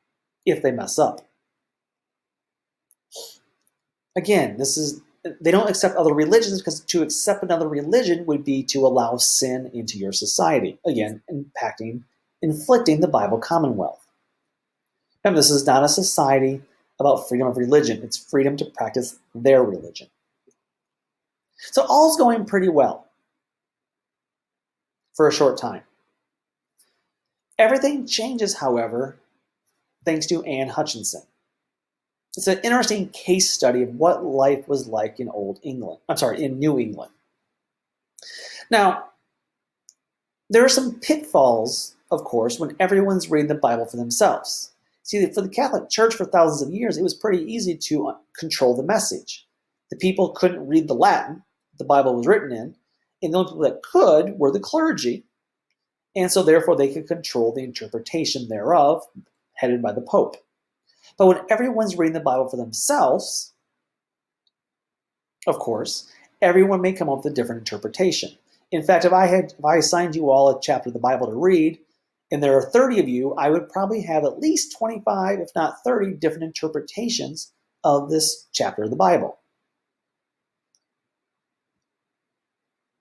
if they mess up. Again, they don't accept other religions because to accept another religion would be to allow sin into your society. Again, inflicting the Bible Commonwealth. Remember, this is not a society about freedom of religion. It's freedom to practice their religion. So all's going pretty well for a short time. Everything changes, however, thanks to Anne Hutchinson. It's an interesting case study of what life was like in in New England. Now, there are some pitfalls, of course, when everyone's reading the Bible for themselves. See, for the Catholic Church for thousands of years, it was pretty easy to control the message. The people couldn't read the Latin the Bible was written in, and the only people that could were the clergy, and so therefore they could control the interpretation thereof, headed by the Pope. But when everyone's reading the Bible for themselves, of course, everyone may come up with a different interpretation. In fact, if I assigned you all a chapter of the Bible to read, and there are 30 of you, I would probably have at least 25, if not 30, different interpretations of this chapter of the Bible.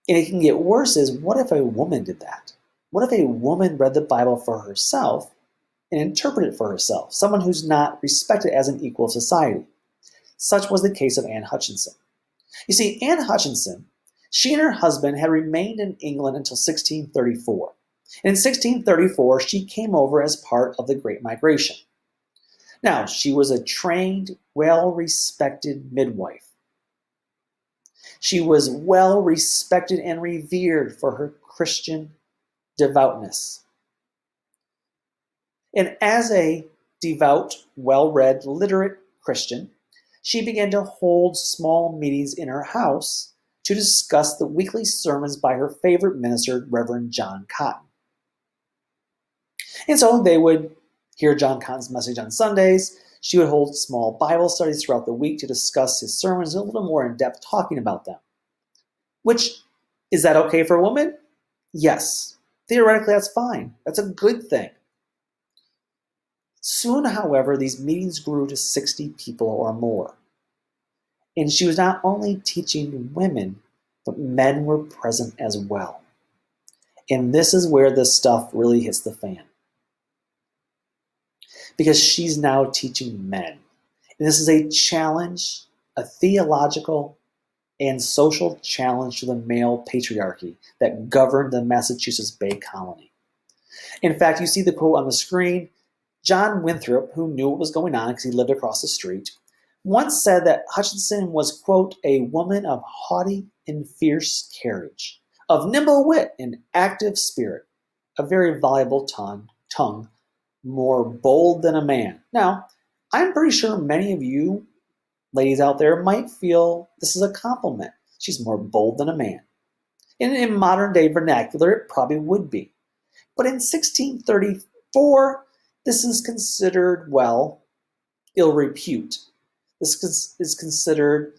And it can get worse is, what if a woman did that? What if a woman read the Bible for herself and interpreted it for herself? Someone who's not respected as an equal of society. Such was the case of Anne Hutchinson. You see, Anne Hutchinson, she and her husband had remained in England until 1634. And in 1634, she came over as part of the Great Migration. Now, she was a trained, well-respected midwife. She was well-respected and revered for her Christian devoutness. And as a devout, well-read, literate Christian, she began to hold small meetings in her house to discuss the weekly sermons by her favorite minister, Reverend John Cotton. And so they would hear John Cotton's message on Sundays. She would hold small Bible studies throughout the week to discuss his sermons a little more in depth, talking about them. Is that okay for a woman? Yes. Theoretically, that's fine. That's a good thing. Soon, however, these meetings grew to 60 people or more. And she was not only teaching women, but men were present as well. And this is where this stuff really hits the fan. Because she's now teaching men. And this is a challenge, a theological and social challenge to the male patriarchy that governed the Massachusetts Bay Colony. In fact, you see the quote on the screen. John Winthrop, who knew what was going on because he lived across the street, once said that Hutchinson was, quote, a woman of haughty and fierce carriage, of nimble wit and active spirit, a very voluble tongue, more bold than a man. Now, I'm pretty sure many of you ladies out there might feel this is a compliment. She's more bold than a man. And in modern day vernacular, it probably would be. But in 1634, this is considered, ill repute. This is considered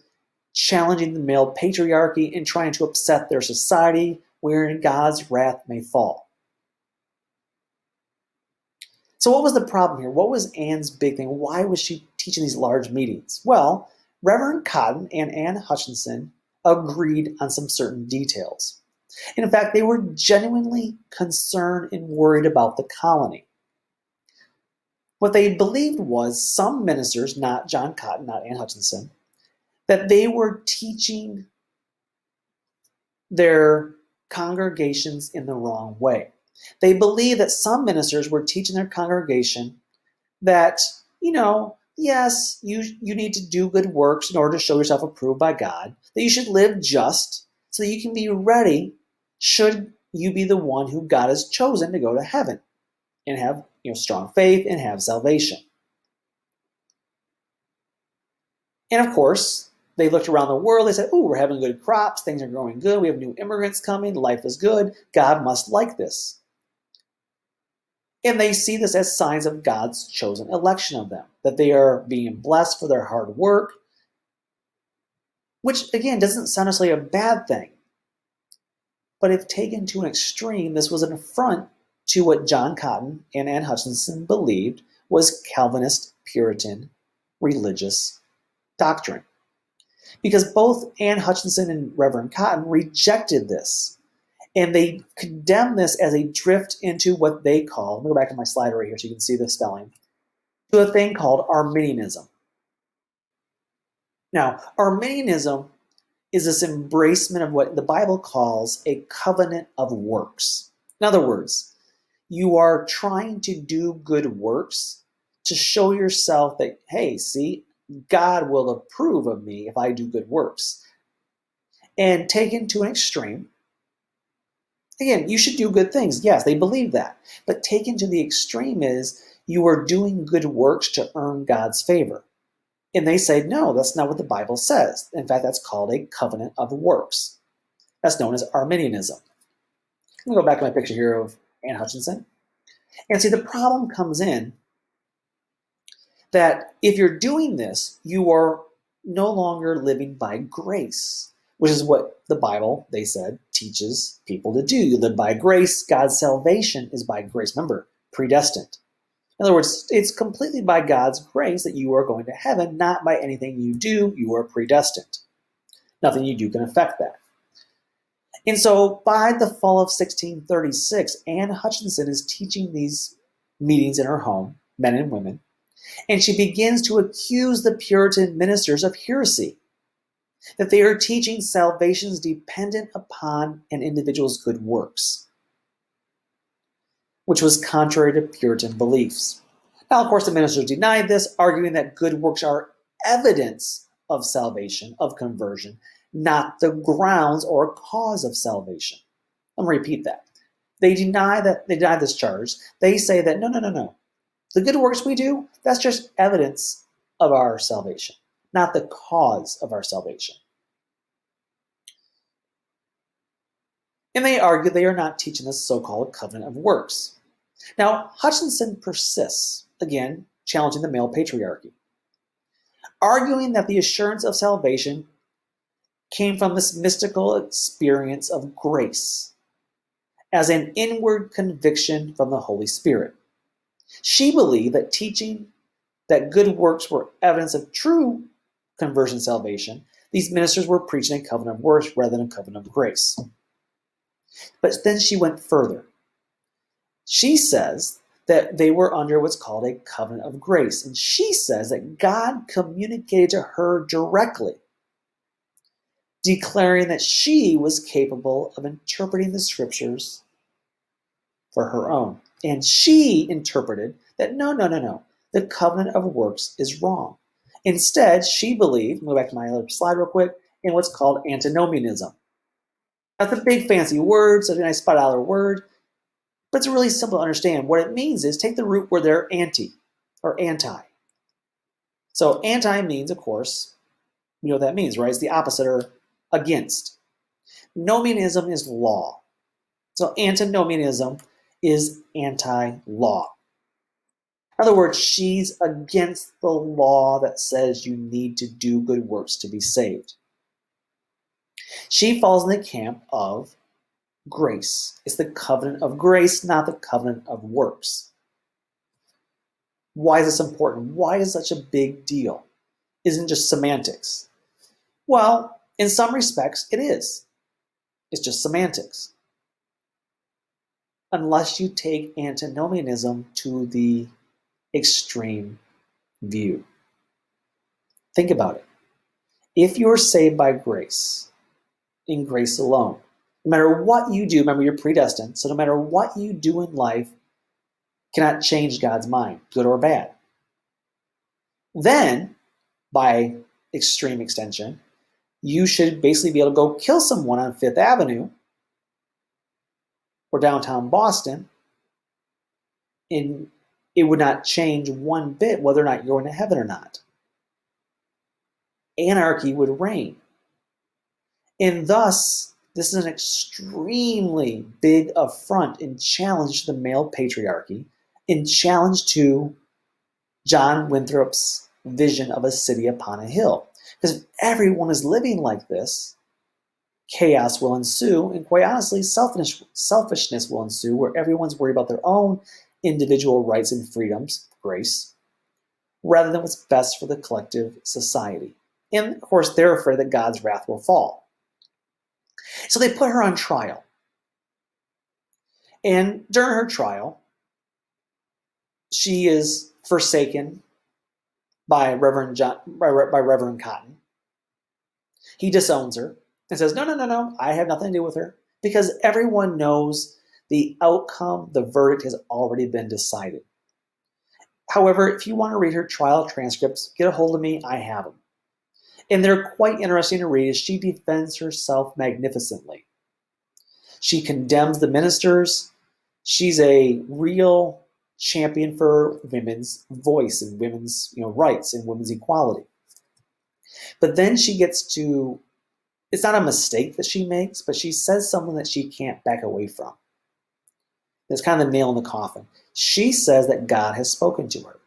challenging the male patriarchy and trying to upset their society, wherein God's wrath may fall. So what was the problem here? What was Anne's big thing? Why was she teaching these large meetings? Well, Reverend Cotton and Anne Hutchinson agreed on some certain details. And in fact, they were genuinely concerned and worried about the colony. What they believed was some ministers, not John Cotton, not Anne Hutchinson, that they were teaching their congregations in the wrong way. They believed that some ministers were teaching their congregation that, yes, you need to do good works in order to show yourself approved by God, that you should live just so that you can be ready should you be the one who God has chosen to go to heaven and have strong faith and have salvation. And of course, they looked around the world, they said, oh, we're having good crops, things are growing good, we have new immigrants coming, life is good, God must like this. And they see this as signs of God's chosen election of them, that they are being blessed for their hard work, which again doesn't sound necessarily a bad thing. But if taken to an extreme, this was an affront to what John Cotton and Anne Hutchinson believed was Calvinist Puritan religious doctrine. Because both Anne Hutchinson and Reverend Cotton rejected this. And they condemned this as a drift into what they call, let me go back to my slide right here so you can see the spelling, to a thing called Arminianism. Now, Arminianism is this embracement of what the Bible calls a covenant of works. In other words, you are trying to do good works to show yourself that, hey, see, God will approve of me if I do good works. And taken to an extreme, again, you should do good things. Yes, they believe that. But taken to the extreme is you are doing good works to earn God's favor. And they say, no, that's not what the Bible says. In fact, that's called a covenant of works. That's known as Arminianism. Let me go back to my picture here of Anne Hutchinson. And see, the problem comes in that if you're doing this, you are no longer living by grace, which is what the Bible, they said, teaches people to do. You live by grace. God's salvation is by grace. Remember, predestined. In other words, it's completely by God's grace that you are going to heaven, not by anything you do. You are predestined. Nothing you do can affect that. And so by the fall of 1636, Anne Hutchinson is teaching these meetings in her home, men and women, and she begins to accuse the Puritan ministers of heresy, that they are teaching salvation is dependent upon an individual's good works, which was contrary to Puritan beliefs. Now, of course, the ministers denied this, arguing that good works are evidence of salvation, of conversion, not the grounds or cause of salvation. Let me repeat that. They deny this charge. They say that no. The good works we do, that's just evidence of our salvation, not the cause of our salvation. And they argue they are not teaching this so-called covenant of works. Now, Hutchinson persists, again, challenging the male patriarchy, arguing that the assurance of salvation came from this mystical experience of grace as an inward conviction from the Holy Spirit. She believed that teaching that good works were evidence of true conversion salvation, these ministers were preaching a covenant of works rather than a covenant of grace. But then she went further. She says that they were under what's called a covenant of grace. And she says that God communicated to her directly, declaring that she was capable of interpreting the scriptures for her own. And she interpreted that no, the covenant of works is wrong. Instead, she believed, go back to my other slide real quick, in what's called antinomianism. That's a big fancy word, so a nice $5 word, but it's really simple to understand. What it means is take the root where they're anti or anti. So anti means, of course, you know what that means, right? It's the opposite or against. Nomianism is law. So antinomianism is anti-law. In other words, she's against the law that says you need to do good works to be saved. She falls in the camp of grace. It's the covenant of grace, not the covenant of works. Why is this important? Why is such a big deal? Isn't just semantics? Well, in some respects, it is. It's just semantics. Unless you take antinomianism to the extreme view. Think about it. If you're saved by grace, in grace alone, no matter what you do, remember you're predestined, so no matter what you do in life, cannot change God's mind, good or bad. Then, by extreme extension, you should basically be able to go kill someone on Fifth Avenue or downtown Boston, and it would not change one bit whether or not you're going to heaven or not. Anarchy would reign. And thus, this is an extremely big affront and challenge to the male patriarchy, and challenge to John Winthrop's vision of a city upon a hill. Because if everyone is living like this, chaos will ensue, and quite honestly, selfishness will ensue, where everyone's worried about their own individual rights and freedoms, grace, rather than what's best for the collective society. And of course, they're afraid that God's wrath will fall. So they put her on trial. And during her trial, she is forsaken by Reverend Cotton. He disowns her and says, no, I have nothing to do with her, because everyone knows the outcome, the verdict has already been decided. However, if you want to read her trial transcripts, get a hold of me, I have them. And they're quite interesting to read as she defends herself magnificently. She condemns the ministers. She's a real champion for women's voice and women's rights and women's equality. But then she gets to, it's not a mistake that she makes, but she says something that she can't back away from. It's kind of the nail in the coffin. She says that God has spoken to her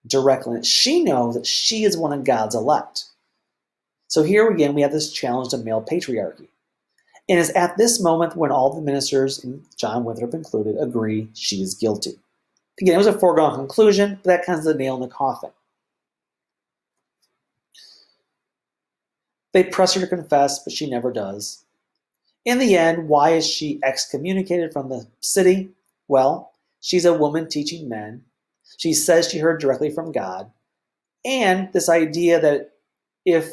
directly. And she knows that she is one of God's elect. So here again, we have this challenge to male patriarchy. And it's at this moment when all the ministers, and John Winthrop included, agree she is guilty. Again, it was a foregone conclusion, but that kind of the nail in the coffin. They press her to confess, but she never does. In the end, why is she excommunicated from the city? Well, she's a woman teaching men. She says she heard directly from God. And this idea that if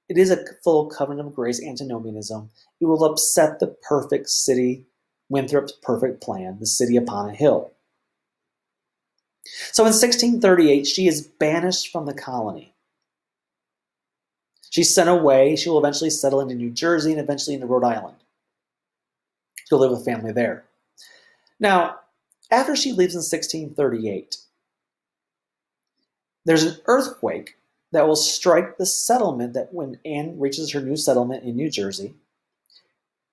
it is a full covenant of grace, antinomianism, it will upset the perfect city, Winthrop's perfect plan, the city upon a hill. So in 1638, she is banished from the colony. She's sent away. She will eventually settle into New Jersey and eventually into Rhode Island. She'll live with family there. Now, after she leaves in 1638, there's an earthquake that will strike the settlement that when Anne reaches her new settlement in New Jersey,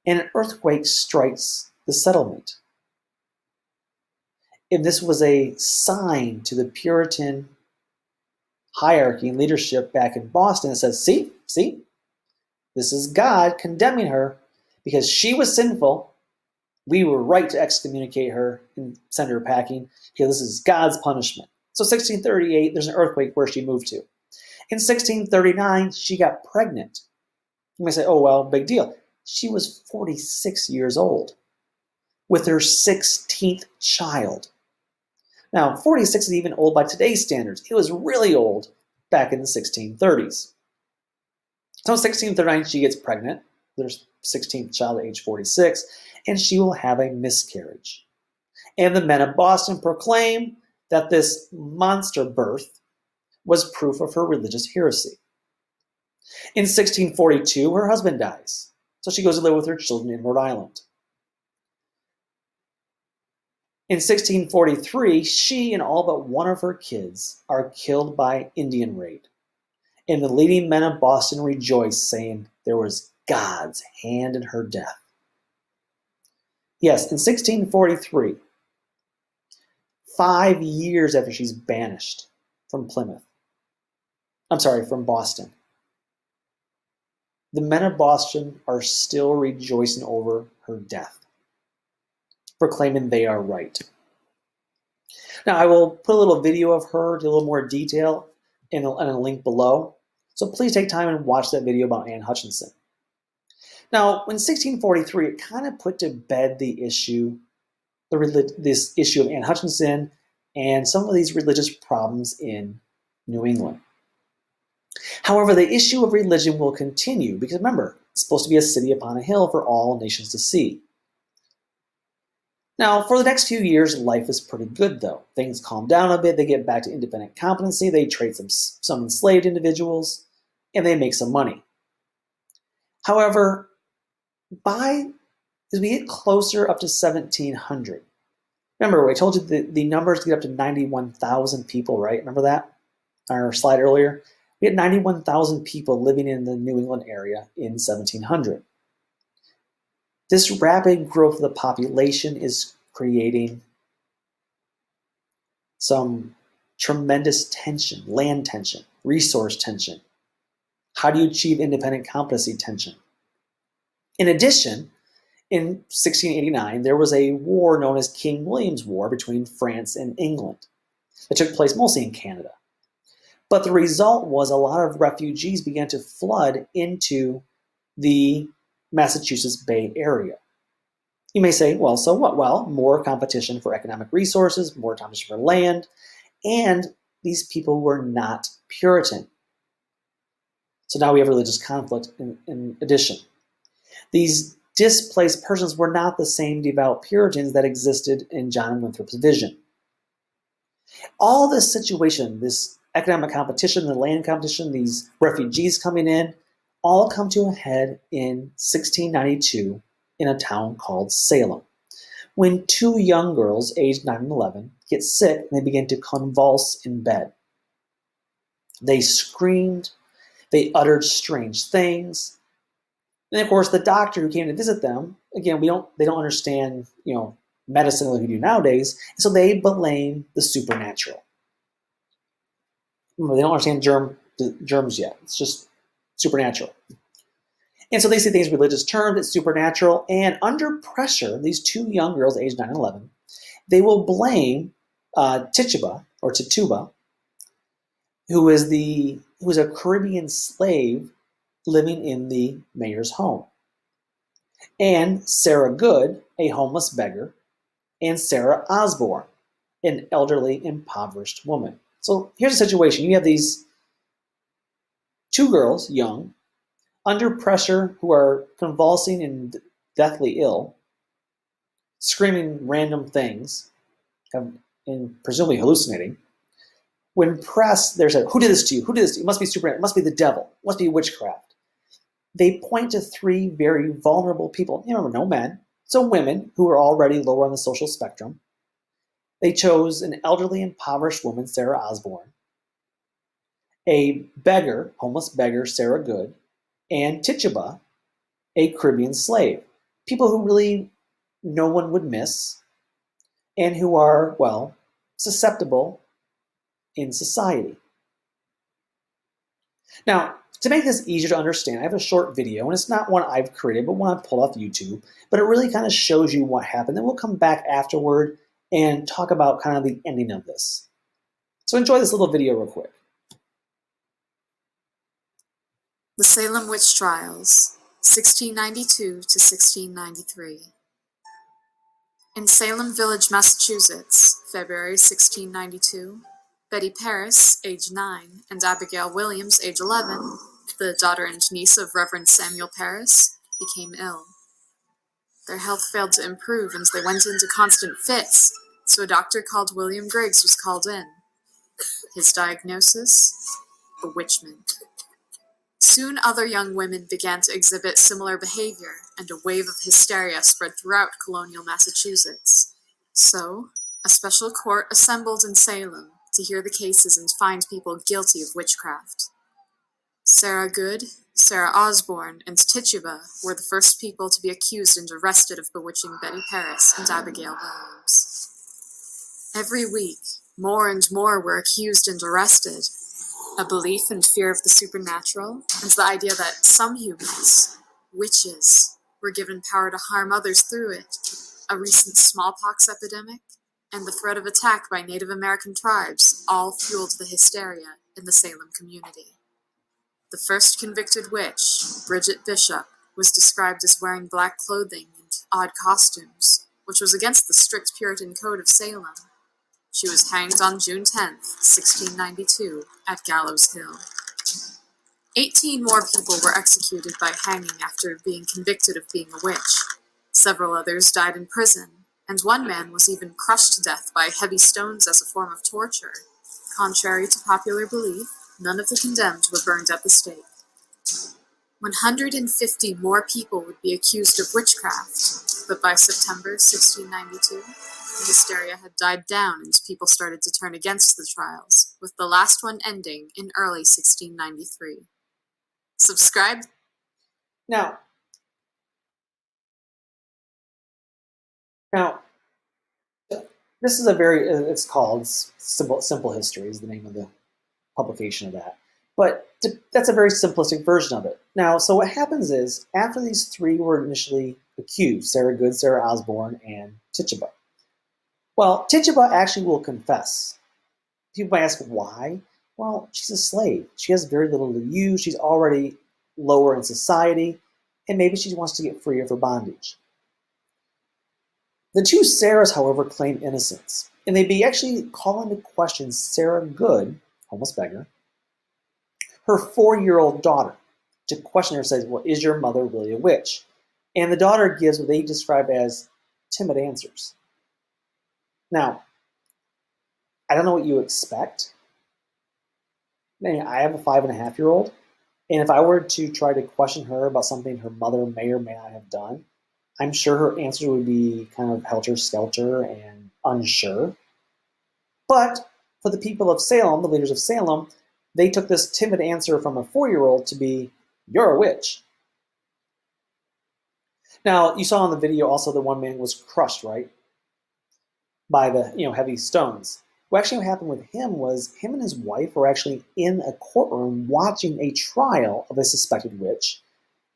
and an earthquake strikes the settlement. And this was a sign to the Puritan hierarchy and leadership back in Boston that says, see, this is God condemning her because she was sinful. We were right to excommunicate her and send her packing because this is God's punishment. So 1638, there's an earthquake where she moved to. In 1639, she got pregnant. You may say, oh, well, big deal. She was 46 years old with her 16th child. Now, 46 is even old by today's standards. It was really old back in the 1630s. So in 1639, she gets pregnant. Their 16th child at age 46, and she will have a miscarriage. And the men of Boston proclaim that this monster birth was proof of her religious heresy. In 1642, her husband dies, so she goes to live with her children in Rhode Island. In 1643, she and all but one of her kids are killed by Indian raid. And the leading men of Boston rejoice, saying there was God's hand in her death. Yes, in 1643, 5 years after she's banished from from Boston, the men of Boston are still rejoicing over her death, proclaiming they are right. Now, I will put a little video of her to a little more detail in a link below. So please take time and watch that video about Anne Hutchinson. Now, in 1643, it kind of put to bed the issue, this issue of Anne Hutchinson and some of these religious problems in New England. However, the issue of religion will continue because remember, it's supposed to be a city upon a hill for all nations to see. Now, for the next few years, life is pretty good though. Things calm down a bit, they get back to independent competency, they trade some enslaved individuals, and they make some money. However, as we get closer up to 1700, remember I told you the numbers get up to 91,000 people, right? Remember that on our slide earlier? We had 91,000 people living in the New England area in 1700. This rapid growth of the population is creating some tremendous tension, land tension, resource tension. How do you achieve independent competency tension? In addition, in 1689, there was a war known as King William's War between France and England that took place mostly in Canada. But the result was a lot of refugees began to flood into the Massachusetts Bay Area. You may say, well, so what? Well, more competition for economic resources, more competition for land, and these people were not Puritan. So now we have religious conflict in addition. These displaced persons were not the same devout Puritans that existed in John Winthrop's vision. All this situation, this economic competition, the land competition, these refugees coming in, all come to a head in 1692 in a town called Salem, when two young girls, aged 9 and 11, get sick and they begin to convulse in bed. They screamed, they uttered strange things. And of course, the doctor who came to visit them, again, they don't understand, medicine like we do nowadays, so they blame the supernatural. Remember, they don't understand germs yet. It's just supernatural. And so they say things in religious terms, it's supernatural, and under pressure, these two young girls, aged 9 and 11, they will blame Tituba, who is a Caribbean slave living in the mayor's home, and Sarah Good, a homeless beggar, and Sarah Osborne, an elderly, impoverished woman. So here's the situation. You have these two girls, young, under pressure, who are convulsing and deathly ill, screaming random things, and presumably hallucinating. When pressed, there's who did this to you? Who did this to you? It must be supernatural. It must be the devil. It must be witchcraft. They point to three very vulnerable people. Remember, no men. So women who are already lower on the social spectrum. They chose an elderly, impoverished woman, Sarah Osborne, a beggar, homeless beggar, Sarah Good, and Tituba, a Caribbean slave. People who really no one would miss and who are, well, susceptible in society. Now, to make this easier to understand, I have a short video, and it's not one I've created, but one I've pulled off YouTube, but it really kind of shows you what happened. Then we'll come back afterward and talk about kind of the ending of this. So enjoy this little video real quick. The Salem Witch Trials, 1692 to 1693. In Salem Village, Massachusetts, February 1692, Betty Paris, age 9, and Abigail Williams, age 11, the daughter and niece of Reverend Samuel Paris, became ill. Their health failed to improve, and they went into constant fits, so a doctor called William Griggs was called in. His diagnosis? Bewitchment. Soon other young women began to exhibit similar behavior, and a wave of hysteria spread throughout colonial Massachusetts. So, a special court assembled in Salem to hear the cases and find people guilty of witchcraft. Sarah Good, Sarah Osborne, and Tituba were the first people to be accused and arrested of bewitching Betty Paris and Abigail Williams. Every week, more and more were accused and arrested. A belief and fear of the supernatural, and the idea that some humans, witches, were given power to harm others through it, a recent smallpox epidemic, and the threat of attack by Native American tribes all fueled the hysteria in the Salem community. The first convicted witch, Bridget Bishop, was described as wearing black clothing and odd costumes, which was against the strict Puritan code of Salem. She was hanged on June 10, 1692, at Gallows Hill. 18 more people were executed by hanging after being convicted of being a witch. Several others died in prison, and one man was even crushed to death by heavy stones as a form of torture. Contrary to popular belief, none of the condemned were burned at the stake. 150 more people would be accused of witchcraft, but by September 1692, the hysteria had died down and people started to turn against the trials, with the last one ending in early 1693. Subscribe. Now, now, this is a very, it's called Simple History is the name of the publication of that. But that's a very simplistic version of it. Now, so what happens is, after these three were initially accused, Sarah Good, Sarah Osborne, and Tituba, well, Tituba actually will confess. People might ask why. Well, she's a slave. She has very little to use. She's already lower in society, and maybe she wants to get free of her bondage. The two Sarahs, however, claim innocence, and they be actually call into question Sarah Good, homeless beggar, her 4-year-old daughter, to question her, says, well, is your mother really a witch? And the daughter gives what they describe as timid answers. Now, I don't know what you expect. I have a 5.5-year-old, and if I were to try to question her about something her mother may or may not have done, I'm sure her answer would be kind of helter-skelter and unsure. But for the people of Salem, the leaders of Salem, they took this timid answer from a 4-year-old to be, you're a witch. Now, you saw in the video also the one man was crushed, right? By the heavy stones. What actually happened with him was him and his wife were actually in a courtroom watching a trial of a suspected witch.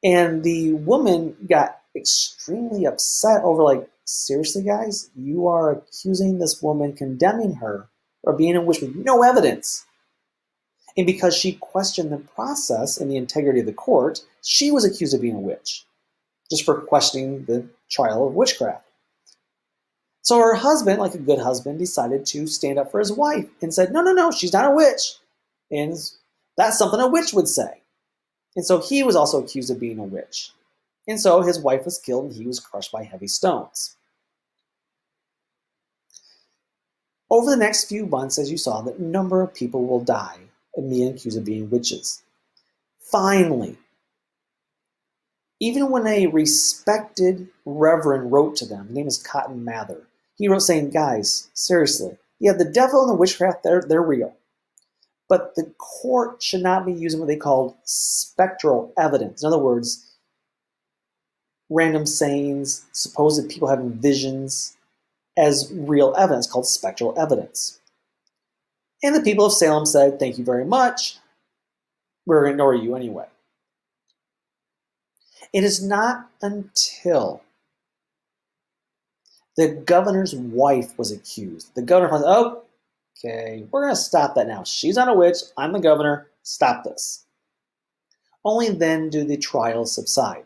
And the woman got extremely upset over, like, seriously, guys, you are accusing this woman, condemning her, or being a witch with no evidence. And because she questioned the process and the integrity of the court, she was accused of being a witch, just for questioning the trial of witchcraft. So her husband, like a good husband, decided to stand up for his wife and said, no, no, no, she's not a witch. And that's something a witch would say. And so he was also accused of being a witch. And so his wife was killed and he was crushed by heavy stones. Over the next few months, as you saw, the number of people will die and being accused of being witches. Finally, even when a respected reverend wrote to them, his name is Cotton Mather, he wrote saying, guys, seriously, yeah, the devil and the witchcraft, they're real. But the court should not be using what they called spectral evidence. In other words, random sayings, supposed people having visions, as real evidence called spectral evidence. And the people of Salem said, thank you very much. We're going to ignore you anyway. It is not until the governor's wife was accused. The governor finds, oh, okay, we're going to stop that now. She's not a witch. I'm the governor. Stop this. Only then do the trials subside.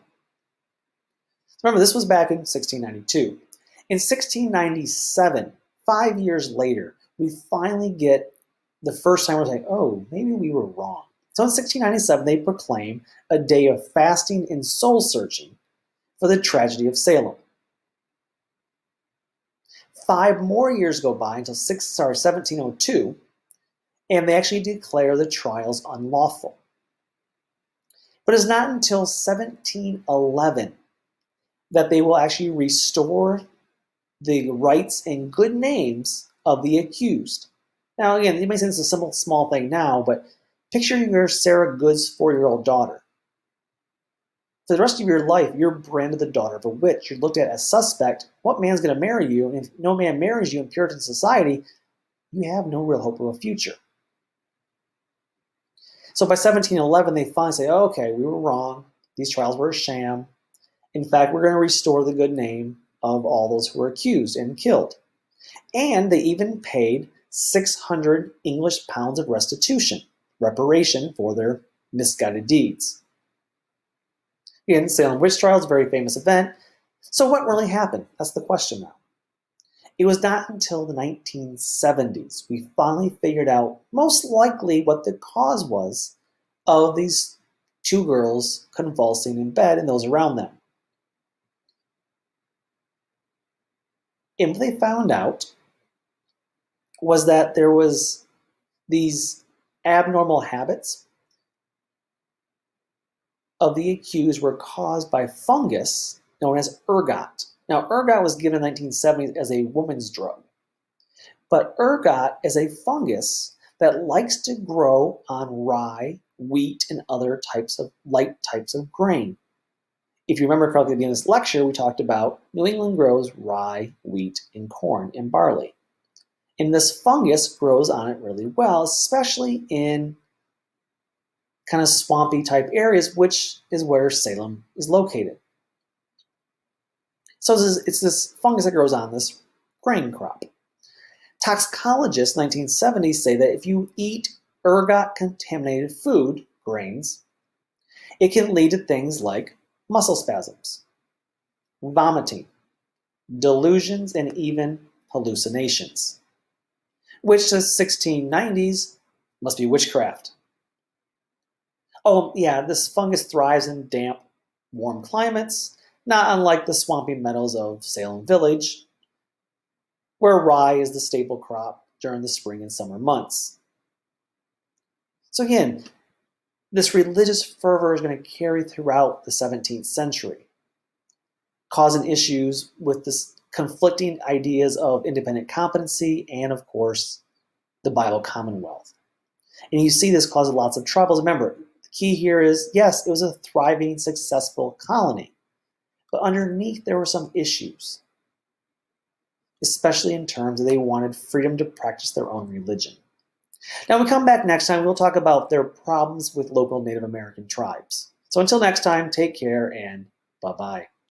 Remember, this was back in 1692. In 1697, 5 years later, we finally get the first time we're saying, oh, maybe we were wrong. So in 1697, they proclaim a day of fasting and soul searching for the tragedy of Salem. 5 more years go by until 1702, and they actually declare the trials unlawful. But it's not until 1711 that they will actually restore the rights and good names of the accused. Now, again, you may say this is a simple, small thing now, but picture your Sarah Good's 4-year-old daughter. For the rest of your life, you're branded the daughter of a witch. You're looked at as suspect. What man's going to marry you? And if no man marries you in Puritan society, you have no real hope of a future. So by 1711, they finally say, oh, okay, we were wrong. These trials were a sham. In fact, we're going to restore the good name of all those who were accused and killed. And they even paid 600 English pounds of reparation for their misguided deeds. Again, Salem witch trials, very famous event. So what really happened? That's the question now. It was not until the 1970s we finally figured out most likely what the cause was of these two girls convulsing in bed and those around them. And what they found out was that there was these abnormal habits of the accused were caused by fungus known as ergot. Now, ergot was given in the 1970s as a woman's drug, but ergot is a fungus that likes to grow on rye, wheat, and other light types of grain. If you remember correctly, at the end of this lecture, we talked about New England grows rye, wheat, and corn, and barley. And this fungus grows on it really well, especially in kind of swampy type areas, which is where Salem is located. So it's this fungus that grows on this grain crop. Toxicologists in the 1970s say that if you eat ergot-contaminated food, grains, it can lead to things like muscle spasms, vomiting, delusions, and even hallucinations, which the 1690s must be witchcraft. Oh, yeah, this fungus thrives in damp, warm climates, not unlike the swampy meadows of Salem Village, where rye is the staple crop during the spring and summer months. So again, this religious fervor is going to carry throughout the 17th century, causing issues with this conflicting ideas of independent competency and, of course, the Bible Commonwealth. And you see this causes lots of troubles. Remember, the key here is, yes, it was a thriving, successful colony, but underneath there were some issues, especially in terms of they wanted freedom to practice their own religion. Now, when we come back next time, we'll talk about their problems with local Native American tribes. So until next time, take care and bye-bye.